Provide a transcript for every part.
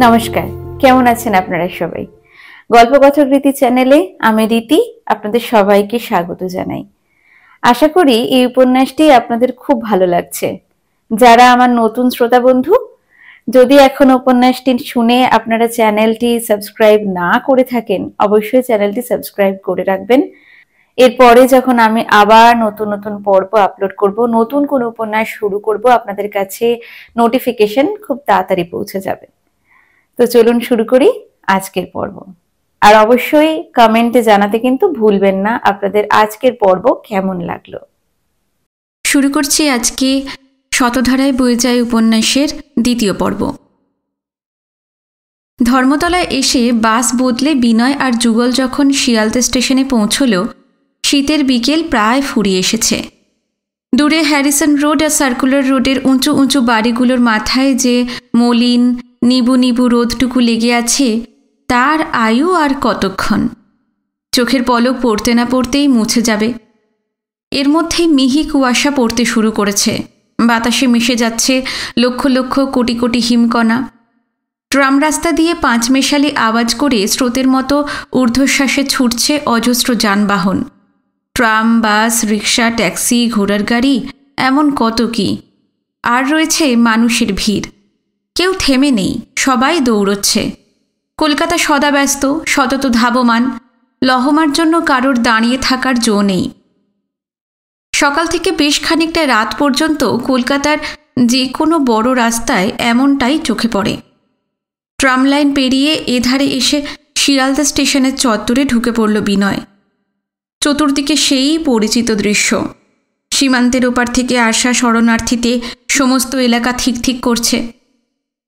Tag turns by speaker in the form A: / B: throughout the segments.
A: নমস্কার, কেমন আছেন আপনারা সবাই? গল্পকথকরীতি চ্যানেলে আমি রীতি আপনাদের সবাইকে স্বাগত জানাই। আশা করি এই উপন্যাসটি আপনাদের খুব ভালো লাগছে। যারা আমার নতুন শ্রোতা বন্ধু, যদি এখন উপন্যাসটি শুনে আপনারা চ্যানেলটি সাবস্ক্রাইব না করে থাকেন, অবশ্যই চ্যানেলটি সাবস্ক্রাইব করে রাখবেন। এরপরে যখন আমি আবার নতুন নতুন পর্ব আপলোড করব, নতুন কোনো উপন্যাস শুরু করব, আপনাদের কাছে নোটিফিকেশন খুব তাড়াতাড়ি পৌঁছে যাবে। তো চলুন শুরু করি আজকের পর্ব। আর অবশ্যই কমেন্টে জানাতে কিন্তু ভুলবেন না আপনাদের আজকের পর্ব কেমন লাগলো।
B: শুরু করছি আজকে শতধারায় বয়ে যায় উপন্যাসের দ্বিতীয় পর্ব। ধর্মতলায় এসে বাস বদলে বিনয় আর যুগল যখন শিয়ালদা স্টেশনে পৌঁছল, শীতের বিকেল প্রায় ফুরিয়ে এসেছে। দূরে হ্যারিসন রোড আর সার্কুলার রোডের উঁচু উঁচু বাড়িগুলোর মাথায় যে মলিন নিবু নিবু রোদটুকু লেগে আছে, তার আয়ু আর কতক্ষণ। চোখের পলক পড়তে না পড়তেই মুছে যাবে। এর মধ্যেই মিহি কুয়াশা পড়তে শুরু করেছে। বাতাসে মিশে যাচ্ছে লক্ষ লক্ষ কোটি কোটি হিমকণা। ট্রাম রাস্তা দিয়ে পাঁচমেশালি আওয়াজ করে স্রোতের মতো ঊর্ধ্বশ্বাসে ছুটছে অজস্র যানবাহন। ট্রাম, বাস, রিক্সা, ট্যাক্সি, ঘোড়ার গাড়ি, এমন কত কি। আর রয়েছে মানুষের ভিড়। কেউ থেমে নেই, সবাই দৌড়চ্ছে। কলকাতা সদা ব্যস্ত, সতত ধাবমান। লহমার জন্য কারোর দাঁড়িয়ে থাকার জো নেই। সকাল থেকে বেশ খানিকটা রাত পর্যন্ত কলকাতার যে কোনো বড় রাস্তায় এমনটাই চোখে পড়ে। ট্রাম লাইন পেরিয়ে এধারে এসে শিয়ালদা স্টেশনের চত্বরে ঢুকে পড়ল বিনয়। চতুর্দিকে সেই পরিচিত দৃশ্য। সীমান্তের ওপার থেকে আসা শরণার্থীতে সমস্ত এলাকা ঠিক ঠিক করছে।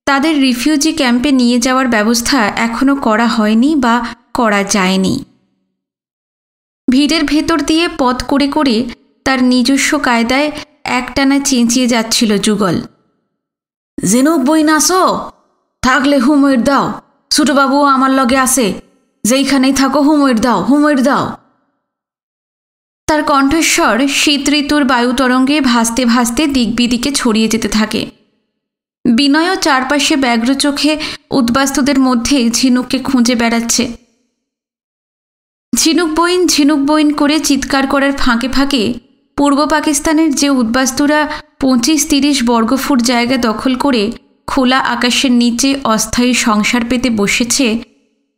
B: তাদের রিফিউজি ক্যাম্পে নিয়ে যাওয়ার ব্যবস্থা এখনও করা হয়নি বা করা যায়নি। ভিড়ের ভেতর দিয়ে পথ করে করে তার নিজস্ব কায়দায় একটানা চেঁচিয়ে যাচ্ছিল যুগল।
C: ঝিনুক বই নাসো, থাকলে হুমইর দাও। ছোটবাবু আমার লগে আছে, যেইখানেই থাকো হুমইর দাও, হুমইর দাও।
B: তার কণ্ঠস্বর শীত ঋতুর বায়ুতরঙ্গে ভাসতে ভাসতে দিক বিদিকে ছড়িয়ে যেতে থাকে। বিনয়ও চারপাশে ব্যগ্র চোখে উদ্বাস্তুদের মধ্যে ঝিনুককে খুঁজে বেড়াচ্ছে। ঝিনুক বইন করে চিৎকার করার ফাঁকে ফাঁকে পূর্ব পাকিস্তানের যে উদ্বাস্তুরা 25-30 বর্গফুট জায়গা দখল করে খোলা আকাশের নিচে অস্থায়ী সংসার পেতে বসেছে,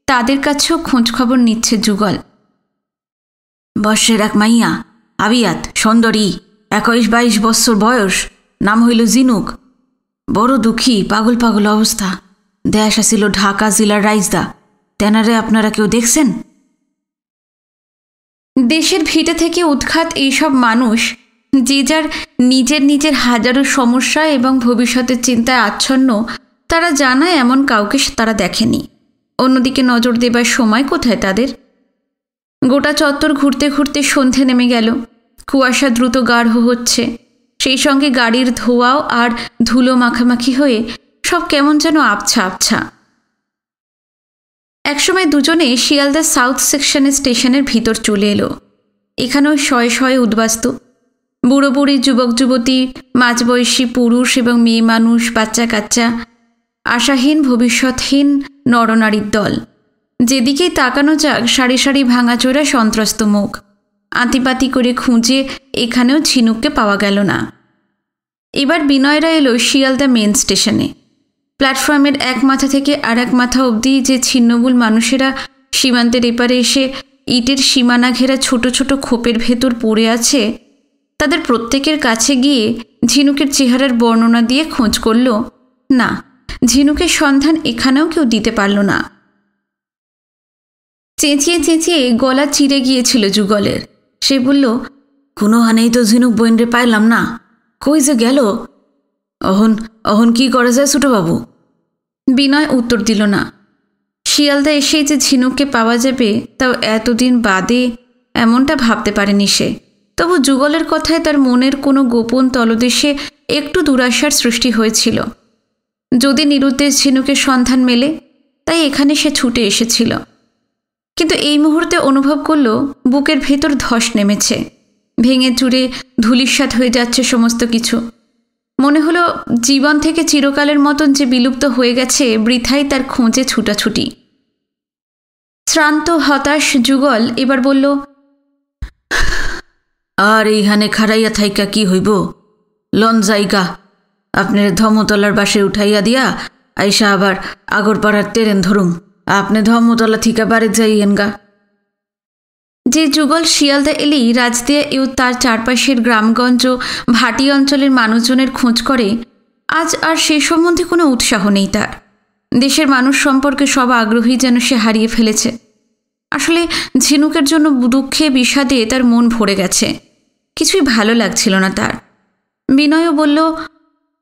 B: তাদের কাছেও খোঁজখবর নিচ্ছে যুগল।
C: বর্ষের এক মাইয়া, আবিয়াত, সুন্দরী, 21-22 বৎসর বয়স, নাম হইল ঝিনুক। বড় দুঃখী, পাগল পাগল অবস্থা। দেশ আসিল ঢাকা জেলার রাইজদা। তেনারে আপনারা কেউ দেখছেন?
B: দেশের ভিটে থেকে উৎখাত এইসব মানুষ, যে যার নিজের নিজের হাজারো সমস্যা এবং ভবিষ্যতের চিন্তায় আচ্ছন্ন, তারা জানায় এমন কাউকে তারা দেখেনি। অন্যদিকে নজর দেবার সময় কোথায় তাদের? গোটা চত্বর ঘুরতে ঘুরতে সন্ধে নেমে গেল। কুয়াশা দ্রুত গাঢ় হচ্ছে। সেই সঙ্গে গাড়ির ধোঁয়াও আর ধুলো মাখামাখি হয়ে সব কেমন যেন আবছা আবছা। একসময় দুজনে শিয়ালদা সাউথ সেকশনের স্টেশনের ভিতর চলে এলো। এখানেও শয়ে শয়ে উদ্বাস্তু, বুড়ো বুড়ি, যুবক যুবতী, মাঝবয়সী পুরুষ এবং মেয়ে মানুষ, বাচ্চা কাচ্চা, আশাহীন ভবিষ্যৎহীন নরনারীর দল। যেদিকেই তাকানো যাক সারি সারি ভাঙাচোরা সন্ত্রস্ত মুখ। আঁতিপাতি করে খুঁজে এখানেও ঝিনুককে পাওয়া গেল না। এবার বিনয়রা এলো শিয়ালদা মেন স্টেশনে। প্ল্যাটফর্মের এক মাথা থেকে আর এক মাথা অবধি যে ছিন্নমূল মানুষেরা সীমান্তের এপারে এসে ইটের সীমানা ঘেরা ছোট ছোট খোপের ভেতর পড়ে আছে, তাদের প্রত্যেকের কাছে গিয়ে ঝিনুকের চেহারার বর্ণনা দিয়ে খোঁজ করল। না, ঝিনুকের সন্ধান এখানেও কেউ দিতে পারল না। চেঁচিয়ে চেঁচিয়ে গলা চিরে গিয়েছিল যুগলের। সে বলল,
C: কোনো হানেই তো ঝিনুক বইনরে পাইলাম না। কই যে গেল? অহন অহন কি করে যায় ছোটবাবু?
B: বিনয় উত্তর দিল না। শিয়ালদা এসেই যে ঝিনুককে পাওয়া যাবে তাও এতদিন বাদে এমনটা ভাবতে পারেনি সে। তবু যুগলের কথায় তার মনের কোনো গোপন তলদেশে একটু দুরাশার সৃষ্টি হয়েছিল। যদি নিরুদ্দেশ ঝিনুকের সন্ধান মেলে, তাই এখানে সে ছুটে এসেছিল। কিন্তু এই মুহূর্তে অনুভব করল বুকের ভেতর ধস নেমেছে। ভেঙে চুরে ধূলিসাৎ হয়ে যাচ্ছে সমস্ত কিছু। মনে হলো জীবন থেকে চিরকালের মতন যে বিলুপ্ত হয়ে গেছে, বৃথাই তার খোঁজে ছুটাছুটি। শ্রান্ত হতাশ যুগল এবার বলল,
C: আর এইখানে খাড়াইয়া থাইকা কি হইব? লন জায়গা আপনার ধর্মতলার বাসে উঠাইয়া দিয়া আইসা আবার আগরপাড়ার ট্রেন ধরুম। আপনি ধর্মতলা থিকা বাড়ি যাইয়েন গা।
B: যে যুগল শিয়ালদা এলেই রাজদিয়া ও তার চারপাশের গ্রামগঞ্জ ভাটি অঞ্চলের মানুষজনের খোঁজ করে, আজ আর সে সম্বন্ধে কোনো উৎসাহ নেই তার। দেশের মানুষ সম্পর্কে সব আগ্রহী যেন সে হারিয়ে ফেলেছে। আসলে ঝিনুকের জন্য দুঃখে বিষাদে তার মন ভরে গেছে, কিছুই ভালো লাগছিল না তার। বিনয়ও বলল,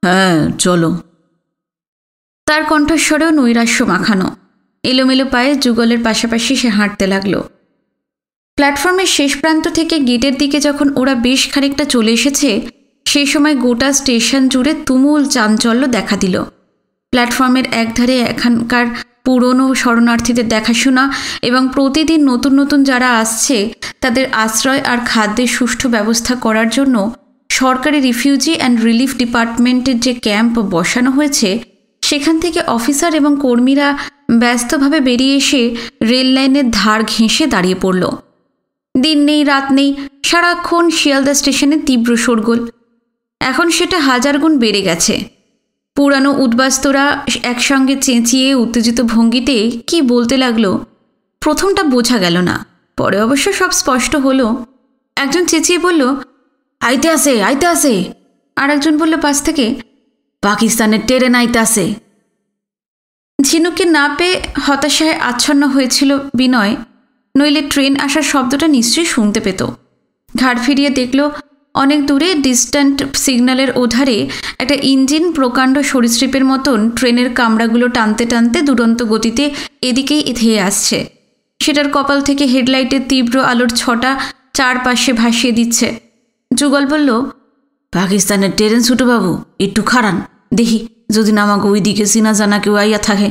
C: হ্যাঁ চলো।
B: তার কণ্ঠস্বরেও নৈরাশ্য মাখানো। এলোমেলো পায়ে যুগলের পাশাপাশি সে হাঁটতে লাগলো। প্ল্যাটফর্মের শেষ প্রান্ত থেকে গেটের দিকে যখন ওরা বেশ খানিকটা চলে এসেছে, সেই সময় গোটা স্টেশন জুড়ে তুমুল চাঞ্চল্য দেখা দিল। প্ল্যাটফর্মের একধারে এখানকার পুরনো শরণার্থীদের দেখাশোনা এবং প্রতিদিন নতুন নতুন যারা আসছে তাদের আশ্রয় আর খাদ্যের সুষ্ঠু ব্যবস্থা করার জন্য সরকারি রিফিউজি অ্যান্ড রিলিফ ডিপার্টমেন্টের যে ক্যাম্প বসানো হয়েছে, সেখান থেকে অফিসার এবং কর্মীরা ব্যস্তভাবে বেরিয়ে এসে রেল লাইনের ধার ঘেঁষে দাঁড়িয়ে পড়ল। দিন নেই রাত নেই, সারাক্ষণ শিয়ালদা স্টেশনে তীব্র শোরগোল। এখন সেটা 1000 গুণ বেড়ে গেছে। পুরানো উদ্বাস্তুরা একসঙ্গে চেঁচিয়ে উত্তেজিত ভঙ্গিতে কি বলতে লাগলো, প্রথমটা বোঝা গেল না, পরে অবশ্য সব স্পষ্ট হলো। একজন চেঁচিয়ে বলল,
C: আইতে আসে আইতে আসে।
B: আর একজন বলল পাশ থেকে,
C: পাকিস্তানের ট্রেন আইতে আসে।
B: ঝিনুককে না পেয়ে হতাশায় আচ্ছন্ন হয়েছিল বিনয়, নইলে ট্রেন আসার শব্দটা নিশ্চয়ই শুনতে পেত। ঘাড় ফিরিয়ে দেখল অনেক দূরে ডিস্ট্যান্ট সিগন্যালের ওধারে একটা ইঞ্জিন প্রকাণ্ড সরীসৃপের মতন ট্রেনের কামরাগুলো টানতে টানতে দুরন্ত গতিতে এদিকেই ধেয়ে আসছে। সেটার কপাল থেকে হেডলাইটের তীব্র আলোর ছটা চারপাশে ভাসিয়ে দিচ্ছে। যুগল বলল,
C: পাকিস্তানের ট্রেন ছোট বাবু, একটু খাড়ান দেখি যদি না আমাকে ওই দিকে চিনা জানা কেউ আইয়া থাকে।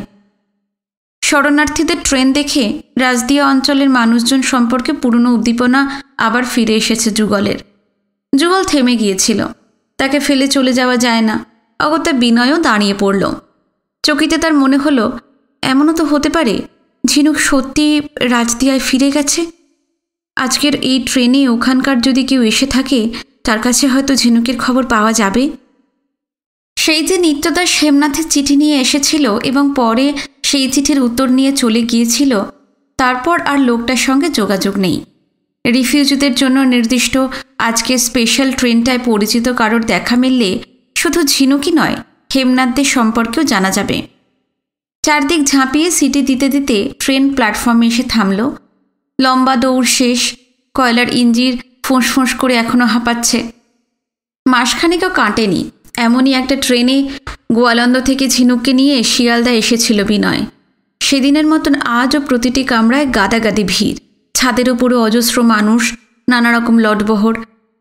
B: শরণার্থীদের ট্রেন দেখে রাজদিয়া অঞ্চলের মানুষজন সম্পর্কে পুরনো উদ্দীপনা আবার ফিরে এসেছে যুগলের। যুগল থেমে গিয়েছিল, তাকে ফেলে চলে যাওয়া যায় না। অগত্যা বিনয়ও দাঁড়িয়ে পড়ল। চকিতে তার মনে হলো, এমনও তো হতে পারে ঝিনুক সত্যি রাজদিয়ায় ফিরে গেছে। আজকের এই ট্রেনে ওখানকার যদি কেউ এসে থাকে, তার কাছে হয়তো ঝিনুকের খবর পাওয়া যাবে। সেই যে নিত্যদাস হেমনাথের চিঠি নিয়ে এসেছিল এবং পরে সেই চিঠির উত্তর নিয়ে চলে গিয়েছিল, তারপর আর লোকটার সঙ্গে যোগাযোগ নেই। রিফিউজিদের জন্য নির্দিষ্ট আজকের স্পেশাল ট্রেনটায় পরিচিত কারোর দেখা মিললে শুধু ঝিনুকই নয়, হেমনাথদের সম্পর্কেও জানা যাবে। চারদিক ঝাঁপিয়ে সিটি দিতে দিতে ট্রেন প্ল্যাটফর্মে এসে থামল। লম্বা দৌড় শেষ, কয়লার ইঞ্জিন ফোঁস ফোঁস করে এখনও হাঁপাচ্ছে। মাসখানেকও কাটেনি, এমনই একটা ট্রেনে গোয়ালন্দ থেকে ঝিনুককে নিয়ে শিয়ালদা এসেছিল বিনয়। সেদিনের মতন আজও প্রতিটি কামরায় গাদাগাদি ভিড়, ছাদের উপরে অজস্র মানুষ, নানা রকম লটবহর,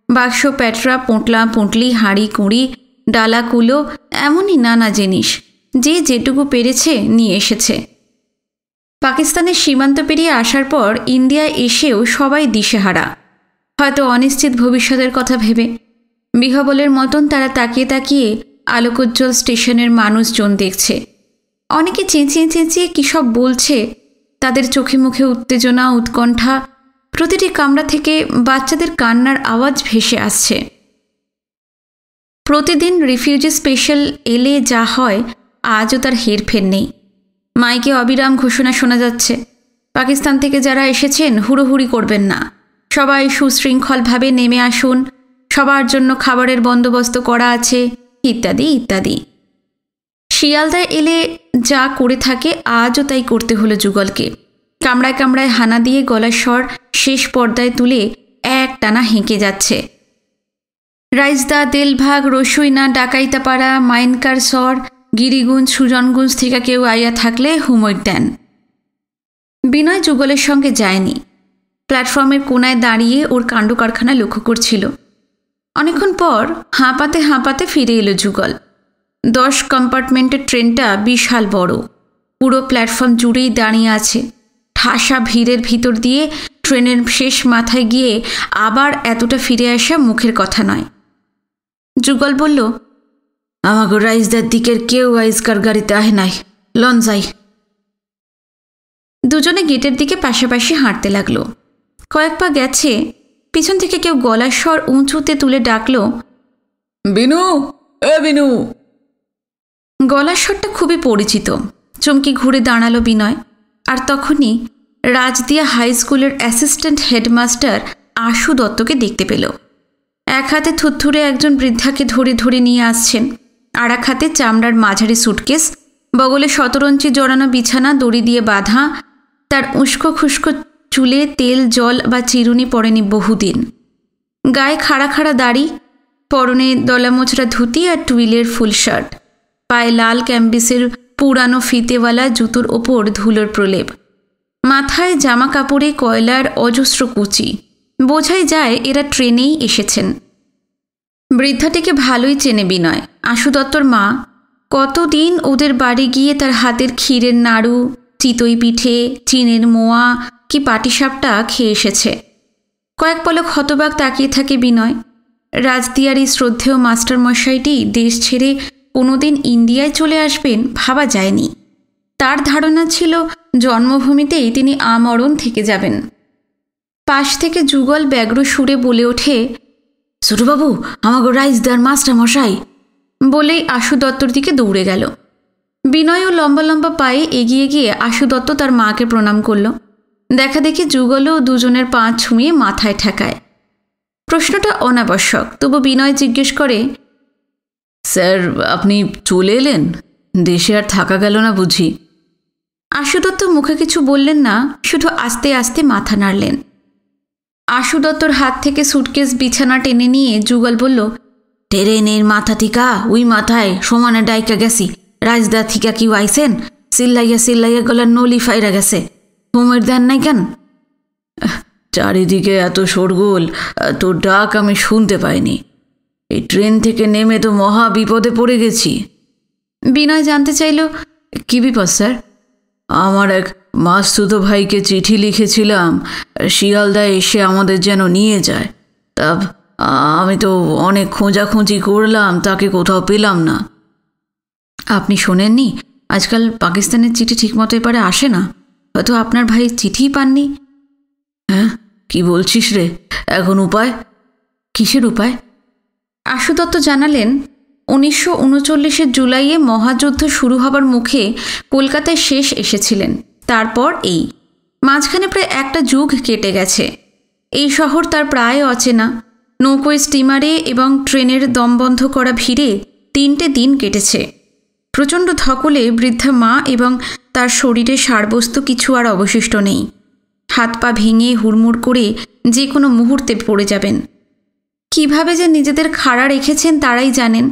B: বাক্স প্যাটরা, পোঁটলা পুঁটলি, হাঁড়ি কুঁড়ি, ডালা কুলো, এমনই নানা জিনিস, যে যেটুকু পেরেছে নিয়ে এসেছে। পাকিস্তানের সীমান্ত পেরিয়ে আসার পর ইন্ডিয়ায় এসেও সবাই দিশেহারা, হয়তো অনিশ্চিত ভবিষ্যতের কথা ভেবে। বিহবলের মতন তারা তাকিয়ে তাকিয়ে আলোকোজ্জ্বল স্টেশনের মানুষজন দেখছে। অনেকে চেঁচিয়ে চেঁচিয়ে কী সব বলছে, তাদের চোখে মুখে উত্তেজনা, উৎকণ্ঠা। প্রতিটি কামরা থেকে বাচ্চাদের কান্নার আওয়াজ ভেসে আসছে। প্রতিদিন রিফিউজি স্পেশাল এলে যা হয়, আজও তার হেরফের নেই। মাইকে অবিরাম ঘোষণা শোনা যাচ্ছে, পাকিস্তান থেকে যারা এসেছেন হুড়োহুড়ি করবেন না, সবাই সুশৃঙ্খলভাবে নেমে আসুন, সবার জন্য খাবারের বন্দোবস্ত করা আছে, ইত্যাদি ইত্যাদি। শিয়ালদায় এলে যা করে থাকে, আজও তাই করতে হলো যুগলকে। কামড়ায় কামড়ায় হানা দিয়ে গলার স্বর শেষ পর্দায় তুলে এক টানা হেঁকে যাচ্ছে। রাইজদা, দেলভাগ, রসুইনা, ডাকাইতাপাড়া, মাইনকার সর, গিরিগুঞ্জ, সুজনগুঞ্জ থেকে কেউ আইয়া থাকলে হুমোর দেন। বিনয় যুগলের সঙ্গে যায়নি। প্ল্যাটফর্মের কোনায় দাঁড়িয়ে ওর কাণ্ডকারখানা লক্ষ্য করছিল। অনেকক্ষণ পর হাঁপাতে হাঁপাতে ফিরে এলো যুগল। 10 কম্পার্টমেন্টের ট্রেনটা বিশাল বড়, পুরো প্ল্যাটফর্ম জুড়েই দাঁড়িয়ে আছে। ঠাসা ভিড়ের ভিতর দিয়ে ট্রেনের শেষ মাথায় গিয়ে আবার এতটা ফিরে আসা মুখের কথা নয়। যুগল বলল,
C: আমাকে রাইজদার দিকের কেউ আইজকার গাড়িতে আহে নাই, লন যাই।
B: দুজনে গেটের দিকে পাশাপাশি হাঁটতে লাগলো। কয়েক পা গেছে, পিছন থেকে কেউ গলার স্বর উঁচুতে তুলে ডাকলো,
C: বিনু, এ বিনু।
B: গলার স্বরটা খুবই পরিচিত। চমকি ঘুরে দাঁড়ালো বিনয়, আর তখনই রাজদিয়া হাই স্কুলের অ্যাসিস্ট্যান্ট হেডমাস্টার আশু দত্তকে দেখতে পেল। এক হাতে থুতথুরে একজন বৃদ্ধাকে ধরে ধরে নিয়ে আসছেন, আর এক হাতে চামড়ার মাঝারি সুটকেস, বগলে শতরঞ্চি জড়ানো বিছানা, দড়ি দিয়ে বাঁধা। তার উস্কো খুস্কো চুলে তেল, জল বা চিরুনি পড়েনি বহুদিন। গায়ে খাড়া খাড়া দাড়ি, পরনে দলামোচড়া ধুতি আর টুইলের ফুল শার্ট, পায়ে লাল ক্যাম্বিসের পুরানো ফিতেওয়ালা জুতোর ওপর ধুলোর প্রলেপ, মাথায় জামা কাপড়ে কয়লার অজস্র কুচি। বোঝাই যায় এরা ট্রেনেই এসেছেন। বৃদ্ধাটিকে ভালোই চেনে বিনয়। আশু দত্তর মা কতদিন ওদের বাড়ি গিয়ে তার হাতের ক্ষীরের নাড়ু, চিতই পিঠে, চিনের মোয়া কি পাটিসাপটা খেয়ে এসেছে। কয়েক পলক হতবাক তাকিয়ে থাকে বিনয়। রাজদিয়ার এই শ্রদ্ধেয় মাস্টারমশাইটি দেশ ছেড়ে কোনোদিন ইন্ডিয়ায় চলে আসবেন ভাবা যায়নি। তার ধারণা ছিল জন্মভূমিতেই তিনি আমরণ থেকে যাবেন। পাশ থেকে যুগল ব্যগ্র সুরে বলে ওঠে,
C: ছোটবাবু, আমাকে রাইজদার মাস্টার মশাই।
B: বলেই আশু দত্তর দিকে দৌড়ে গেল। বিনয়ও লম্বা লম্বা পায়ে এগিয়ে গিয়ে আশু দত্ত তার মাকে প্রণাম করল। দেখা দেখি যুগলও দুজনের পা ছুঁয়ে মাথায় ঠেকায়। প্রশ্নটা অনাবশ্যক, তবু বিনয় জিজ্ঞেস করে,
C: স্যার, আপনি চলে এলেন? দেশে আর থাকা গেল না বুঝি?
B: আশু দত্ত মুখে কিছু বললেন না, শুধু আস্তে আস্তে মাথা নাড়লেন। আশু দত্তর হাত থেকে সুটকেস বিছানা টেনে নিয়ে যুগল বলল,
C: ট্রেনের মাথা থিকা ওই মাথায় সমানে ডাইকা গেছি। রাজদা থিকা কি আইসেন? চিল্লাইয়া চিল্লাইয়া গলার নলি ফাইরা গেছে। হোমের দেন নাই কেন? চারিদিকে এত শোরগোল, তোর ডাক আমি শুনতে পাইনি। এই ট্রেন থেকে নেমে তো মহা বিপদে পড়ে গেছি।
B: বিনয় জানতে চাইল,
C: কি বিপদ স্যার? আমার এক মাসতুতো ভাইকে চিঠি লিখেছিলাম, শিয়ালদা এসে আমাদের যেন নিয়ে যায়। তা আমি তো অনেক খোঁজাখুঁজি করলাম, তাকে কোথাও পেলাম না।
B: আপনি শোনেননি? আজকাল পাকিস্তানের চিঠি ঠিকমতো এপারে আসে না। হয়তো আপনার ভাই চিঠিই পাননি।
C: হ্যাঁ, কি বলছিস রে? এখন উপায়?
B: কিসের উপায়? আশু দত্ত জানালেন, 1939 জুলাইয়ে মহাযুদ্ধ শুরু হবার মুখে কলকাতায় শেষ এসেছিলেন। তারপর এই মাঝখানে প্রায় একটা যুগ কেটে গেছে। এই শহর তার প্রায় অচেনা। নৌকোয়, স্টিমারে এবং ট্রেনের দমবন্ধ করা ভিড়ে 3টে দিন কেটেছে। প্রচণ্ড ধকলে বৃদ্ধা মা এবং তার শরীরে সারবস্তু কিছু আর অবশিষ্ট নেই। হাত পা ভেঙে হুড়মুড় করে যে কোনো মুহূর্তে পড়ে যাবেন। কিভাবে যে নিজেদের খাড়া রেখেছেন তারাই জানেন।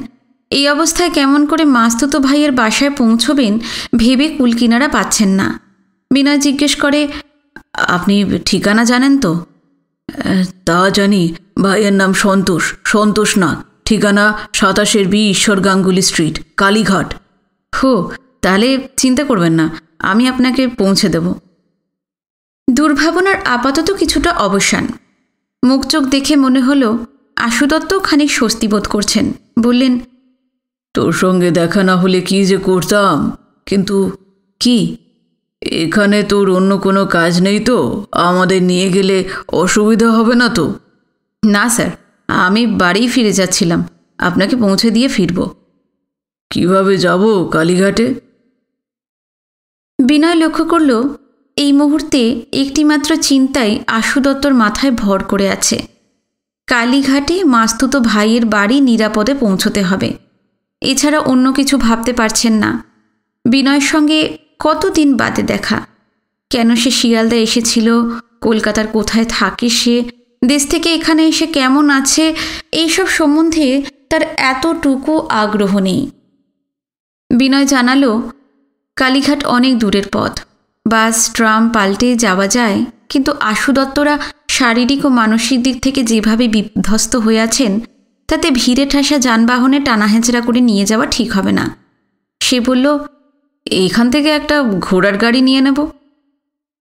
B: এই অবস্থায় কেমন করে মাস্তুতো ভাইয়ের বাসায় পৌঁছবেন ভেবে কুলকিনারা পাচ্ছেন না। বিনয় জিজ্ঞেস করে,
C: আপনি ঠিকানা জানেন তো? তা জানি, ভাইয়ের নাম সন্তোষ, সন্তোষনাথ। ঠিকানা 27B ঈশ্বর গাঙ্গুলি স্ট্রিট, কালীঘাট।
B: হো, তাহলে চিন্তা করবেন না, আমি আপনাকে পৌঁছে দেব। দুর্ভাবনার আপাতত কিছুটা অবসান। মুখ চোখ দেখে মনে হলো আশু দত্ত খানিক স্বস্তি বোধ করছেন। বললেন,
C: তোর সঙ্গে দেখা না হলে কি যে করতাম। কিন্তু কি, এখানে তোর অন্য কোনো কাজ নেই তো? আমাদের নিয়ে গেলে অসুবিধা হবে না তো?
B: না স্যার, আমি বাড়ি ফিরে যাচ্ছিলাম, আপনাকে পৌঁছে দিয়ে ফিরব।
C: কিভাবে যাব কালীঘাটে?
B: বিনয় লক্ষ্য করল এই মুহূর্তে একটিমাত্র চিন্তাই আশু দত্তর মাথায় ভর করে আছে। কালীঘাটে মাস্তুতো ভাইয়ের বাড়ি নিরাপদে পৌঁছতে হবে। এছাড়া অন্য কিছু ভাবতে পারছেন না। বিনয়ের সঙ্গে কতদিন বাদে দেখা। কেন সে শিয়ালদা এসেছিল, কলকাতার কোথায় থাকে সে, দেশ থেকে এখানে এসে কেমন আছে, এইসব সম্বন্ধে তার এতটুকু আগ্রহ নেই। বিনয় জানালো, কালীঘাট অনেক দূরের পথ। বাস, ট্রাম পাল্টে যাওয়া যায়, কিন্তু আশু দত্তরা শারীরিক ও মানসিক দিক থেকে যেভাবে বিধ্বস্ত হয়ে আছেন, তাতে ভিড়ে ঠাসা যানবাহনে টানাহেঁচড়া করে নিয়ে যাওয়া ঠিক হবে না। সে বলল, এখান থেকে একটা ঘোড়ার গাড়ি নিয়ে নেব।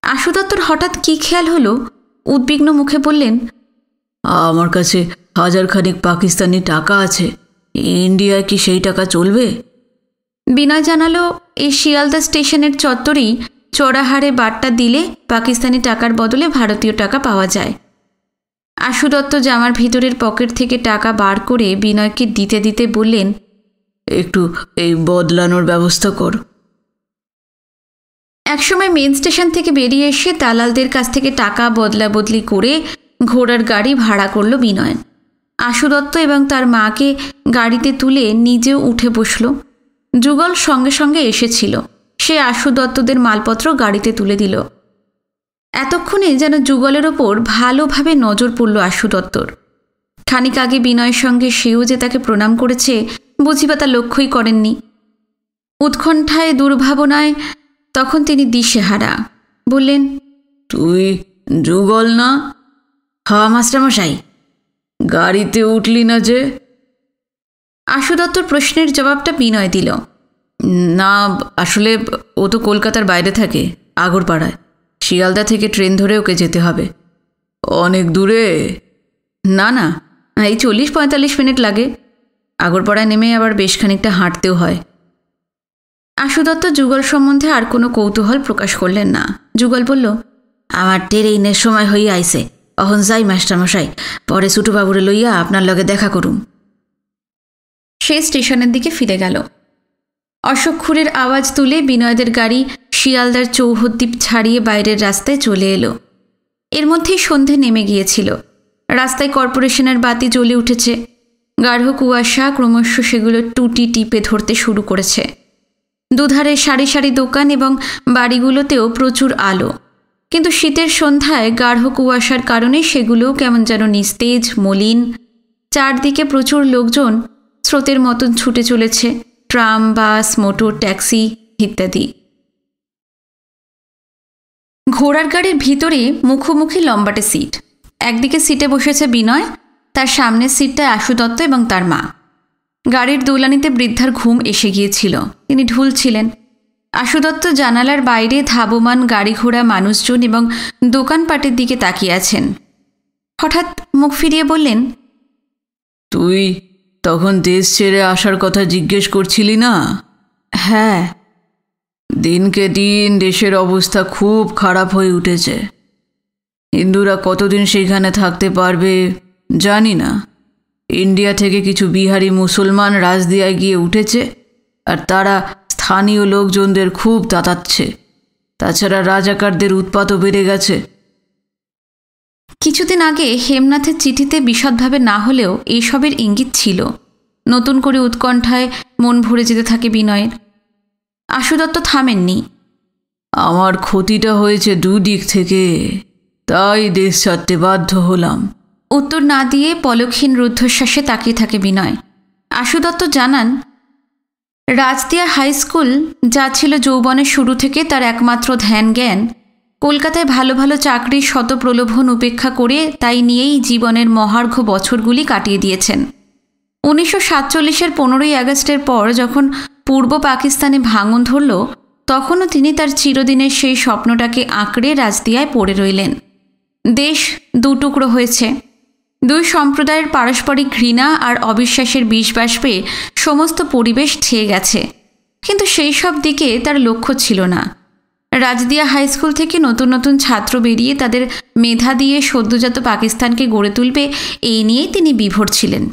B: আশু দত্তর হঠাৎ কী খেয়াল হলো, উদ্বিগ্ন মুখে বললেন,
C: আমার কাছে 1000 খানিক পাকিস্তানি টাকা আছে। ইন্ডিয়ায় কি সেই টাকা চলবে?
B: বিনয় জানালো, এই শিয়ালদা স্টেশনের চত্বরেই চড়া হারে বার্তা দিলে পাকিস্তানি টাকার বদলে ভারতীয় টাকা পাওয়া যায়। আশু দত্ত জামার ভিতরের পকেট থেকে টাকা বার করে বিনয়কে দিতে দিতে বললেন,
C: একটু এই বদলানোর ব্যবস্থা কর।
B: একসময় মেন স্টেশন থেকে বেরিয়ে এসে দালালদের কাছ থেকে টাকা বদলা বদলি করে ঘোড়ার গাড়ি ভাড়া করল বিনয়। আশু দত্ত এবং তার মাকে গাড়িতে তুলে নিজেও উঠে বসল। যুগল সঙ্গে সঙ্গে এসেছিল। সে আশু দত্তদের মালপত্র গাড়িতে তুলে দিল। এতক্ষণে যেন যুগলের ওপর ভালোভাবে নজর পড়ল আশু দত্তর। খানিক আগে বিনয়ের সঙ্গে সেও যে তাকে প্রণাম করেছে বুঝিবা তা লক্ষ্যই করেননি। উৎকণ্ঠায় দুর্ভাবনায় তখন তিনি দিশেহারা। বললেন,
C: তুই যুগল না?
B: হ্যাঁ মাস্টারমশাই।
C: গাড়িতে উঠলি না যে?
B: আশু দত্তর প্রশ্নের জবাবটা বিনয় দিল।
C: না, আসলে ও তো কলকাতার বাইরে থাকে, আগরপাড়ায়। শিয়ালদা থেকে ট্রেন ধরে ওকে যেতে হবে। অনেক দূরে?
B: না না, এই 40-45 মিনিট লাগে। আগরপাড়ায় নেমে আবার বেশ খানিকটা হাঁটতেও হয়। আশু দত্ত যুগল সম্বন্ধে আর কোনো কৌতূহল প্রকাশ করলেন না। যুগল বলল,
C: আমার ট্রেনের সময় হইয়া আইছে, অহন যাই মাস্টারমশাই, পরে ছোটবাবুরে লইয়া আপনার লগে দেখা করুম।
B: সে স্টেশনের দিকে ফিরে গেল। অশোকখুরের আওয়াজ তুলে বিনয়দের গাড়ি শিয়ালদার চৌহদ্বীপ ছাড়িয়ে বাইরের রাস্তায় চলে এলো। এর মধ্যেই সন্ধে নেমে গিয়েছিল। রাস্তায় কর্পোরেশনের বাতি জ্বলে উঠেছে। গাঢ় কুয়াশা ক্রমশ সেগুলো টুটি টিপে ধরতে শুরু করেছে। দুধারে সারি সারি দোকান এবং বাড়িগুলোতেও প্রচুর আলো, কিন্তু শীতের সন্ধ্যায় গাঢ় কুয়াশার কারণে সেগুলোও কেমন যেন নিস্তেজ, মলিন। চারদিকে প্রচুর লোকজন স্রোতের মতন ছুটে চলেছে, ট্রাম, বাস, মোটর, ট্যাক্সি ইত্যাদি। ঘোড়ার গাড়ির ভিতরে মুখোমুখি লম্বাটে সিট। একদিকে সিটে বসেছে বিনয়, তার সামনের সিটটায় আশু দত্ত এবং তার মা। গাড়ির দোলানিতে বৃদ্ধার ঘুম এসে গিয়েছিল, তিনি ঢুলছিলেন। আশু দত্ত জানালার বাইরে ধাবমান গাড়ি ঘোড়া, মানুষজন এবং দোকানপাটের দিকে তাকিয়ে আছেন। হঠাৎ মুখ ফিরিয়ে বললেন,
C: তুই তখন দেশ ছেড়ে আসার কথা জিজ্ঞেস করছিলি না?
B: হ্যাঁ।
C: দিনকে দিন দেশের অবস্থা খুব খারাপ হয়ে উঠেছে। হিন্দুরা কতদিন সেইখানে থাকতে পারবে জানি না। ইন্ডিয়া থেকে কিছু বিহারি মুসলমান রাজদিয়ায় গিয়ে উঠেছে, আর তারা স্থানীয় লোকজনদের খুব তাতাচ্ছে। তাছাড়া রাজাকারদের উৎপাতও বেড়ে গেছে।
B: কিছুদিন আগে হেমনাথের চিঠিতে বিশদভাবে না হলেও এইসবের ইঙ্গিত ছিল। নতুন করে উৎকণ্ঠায় মন ভরে যেতে থাকে বিনয়ের। আশু দত্ত থামেননি।
C: আমার ক্ষতিটা হয়েছে দুদিক থেকে, তাই দেশ ছাড়তে বাধ্য হলাম।
B: উত্তর না দিয়ে পলকহীন রুদ্ধশ্বাসে তাকিয়ে থাকে বিনয়। আশু দত্ত জানান, রাজদিয়া হাই স্কুল যা ছিল যৌবনের শুরু থেকে তার একমাত্র ধ্যান জ্ঞান, কলকাতায় ভালো ভালো চাকরির শত প্রলোভন উপেক্ষা করে তাই নিয়েই জীবনের মহার্ঘ বছরগুলি কাটিয়ে দিয়েছেন। 1947-এর 15ই আগস্টের পর যখন পূর্ব পাকিস্তানে ভাঙন ধরল, তখনও তিনি তার চিরদিনের সেই স্বপ্নটাকে আঁকড়ে রাজদিয়ায় পড়ে রইলেন। দেশ দুটুকরো হয়েছে। দুই সম্প্রদায়ের পারস্পরিক ঘৃণা আর অবিশ্বাসের বিষবাষ্পে সমস্ত পরিবেশ ছেয়ে গেছে, কিন্তু সেই সব দিকে তার লক্ষ্য ছিল না। রাজদিয়া হাই স্কুল থেকে নতুন নতুন ছাত্র বেরিয়ে তাদের মেধা দিয়ে সদ্যজাত পাকিস্তানকে গড়ে তুলবে, এই নিয়েই তিনি বিভোর ছিলেন।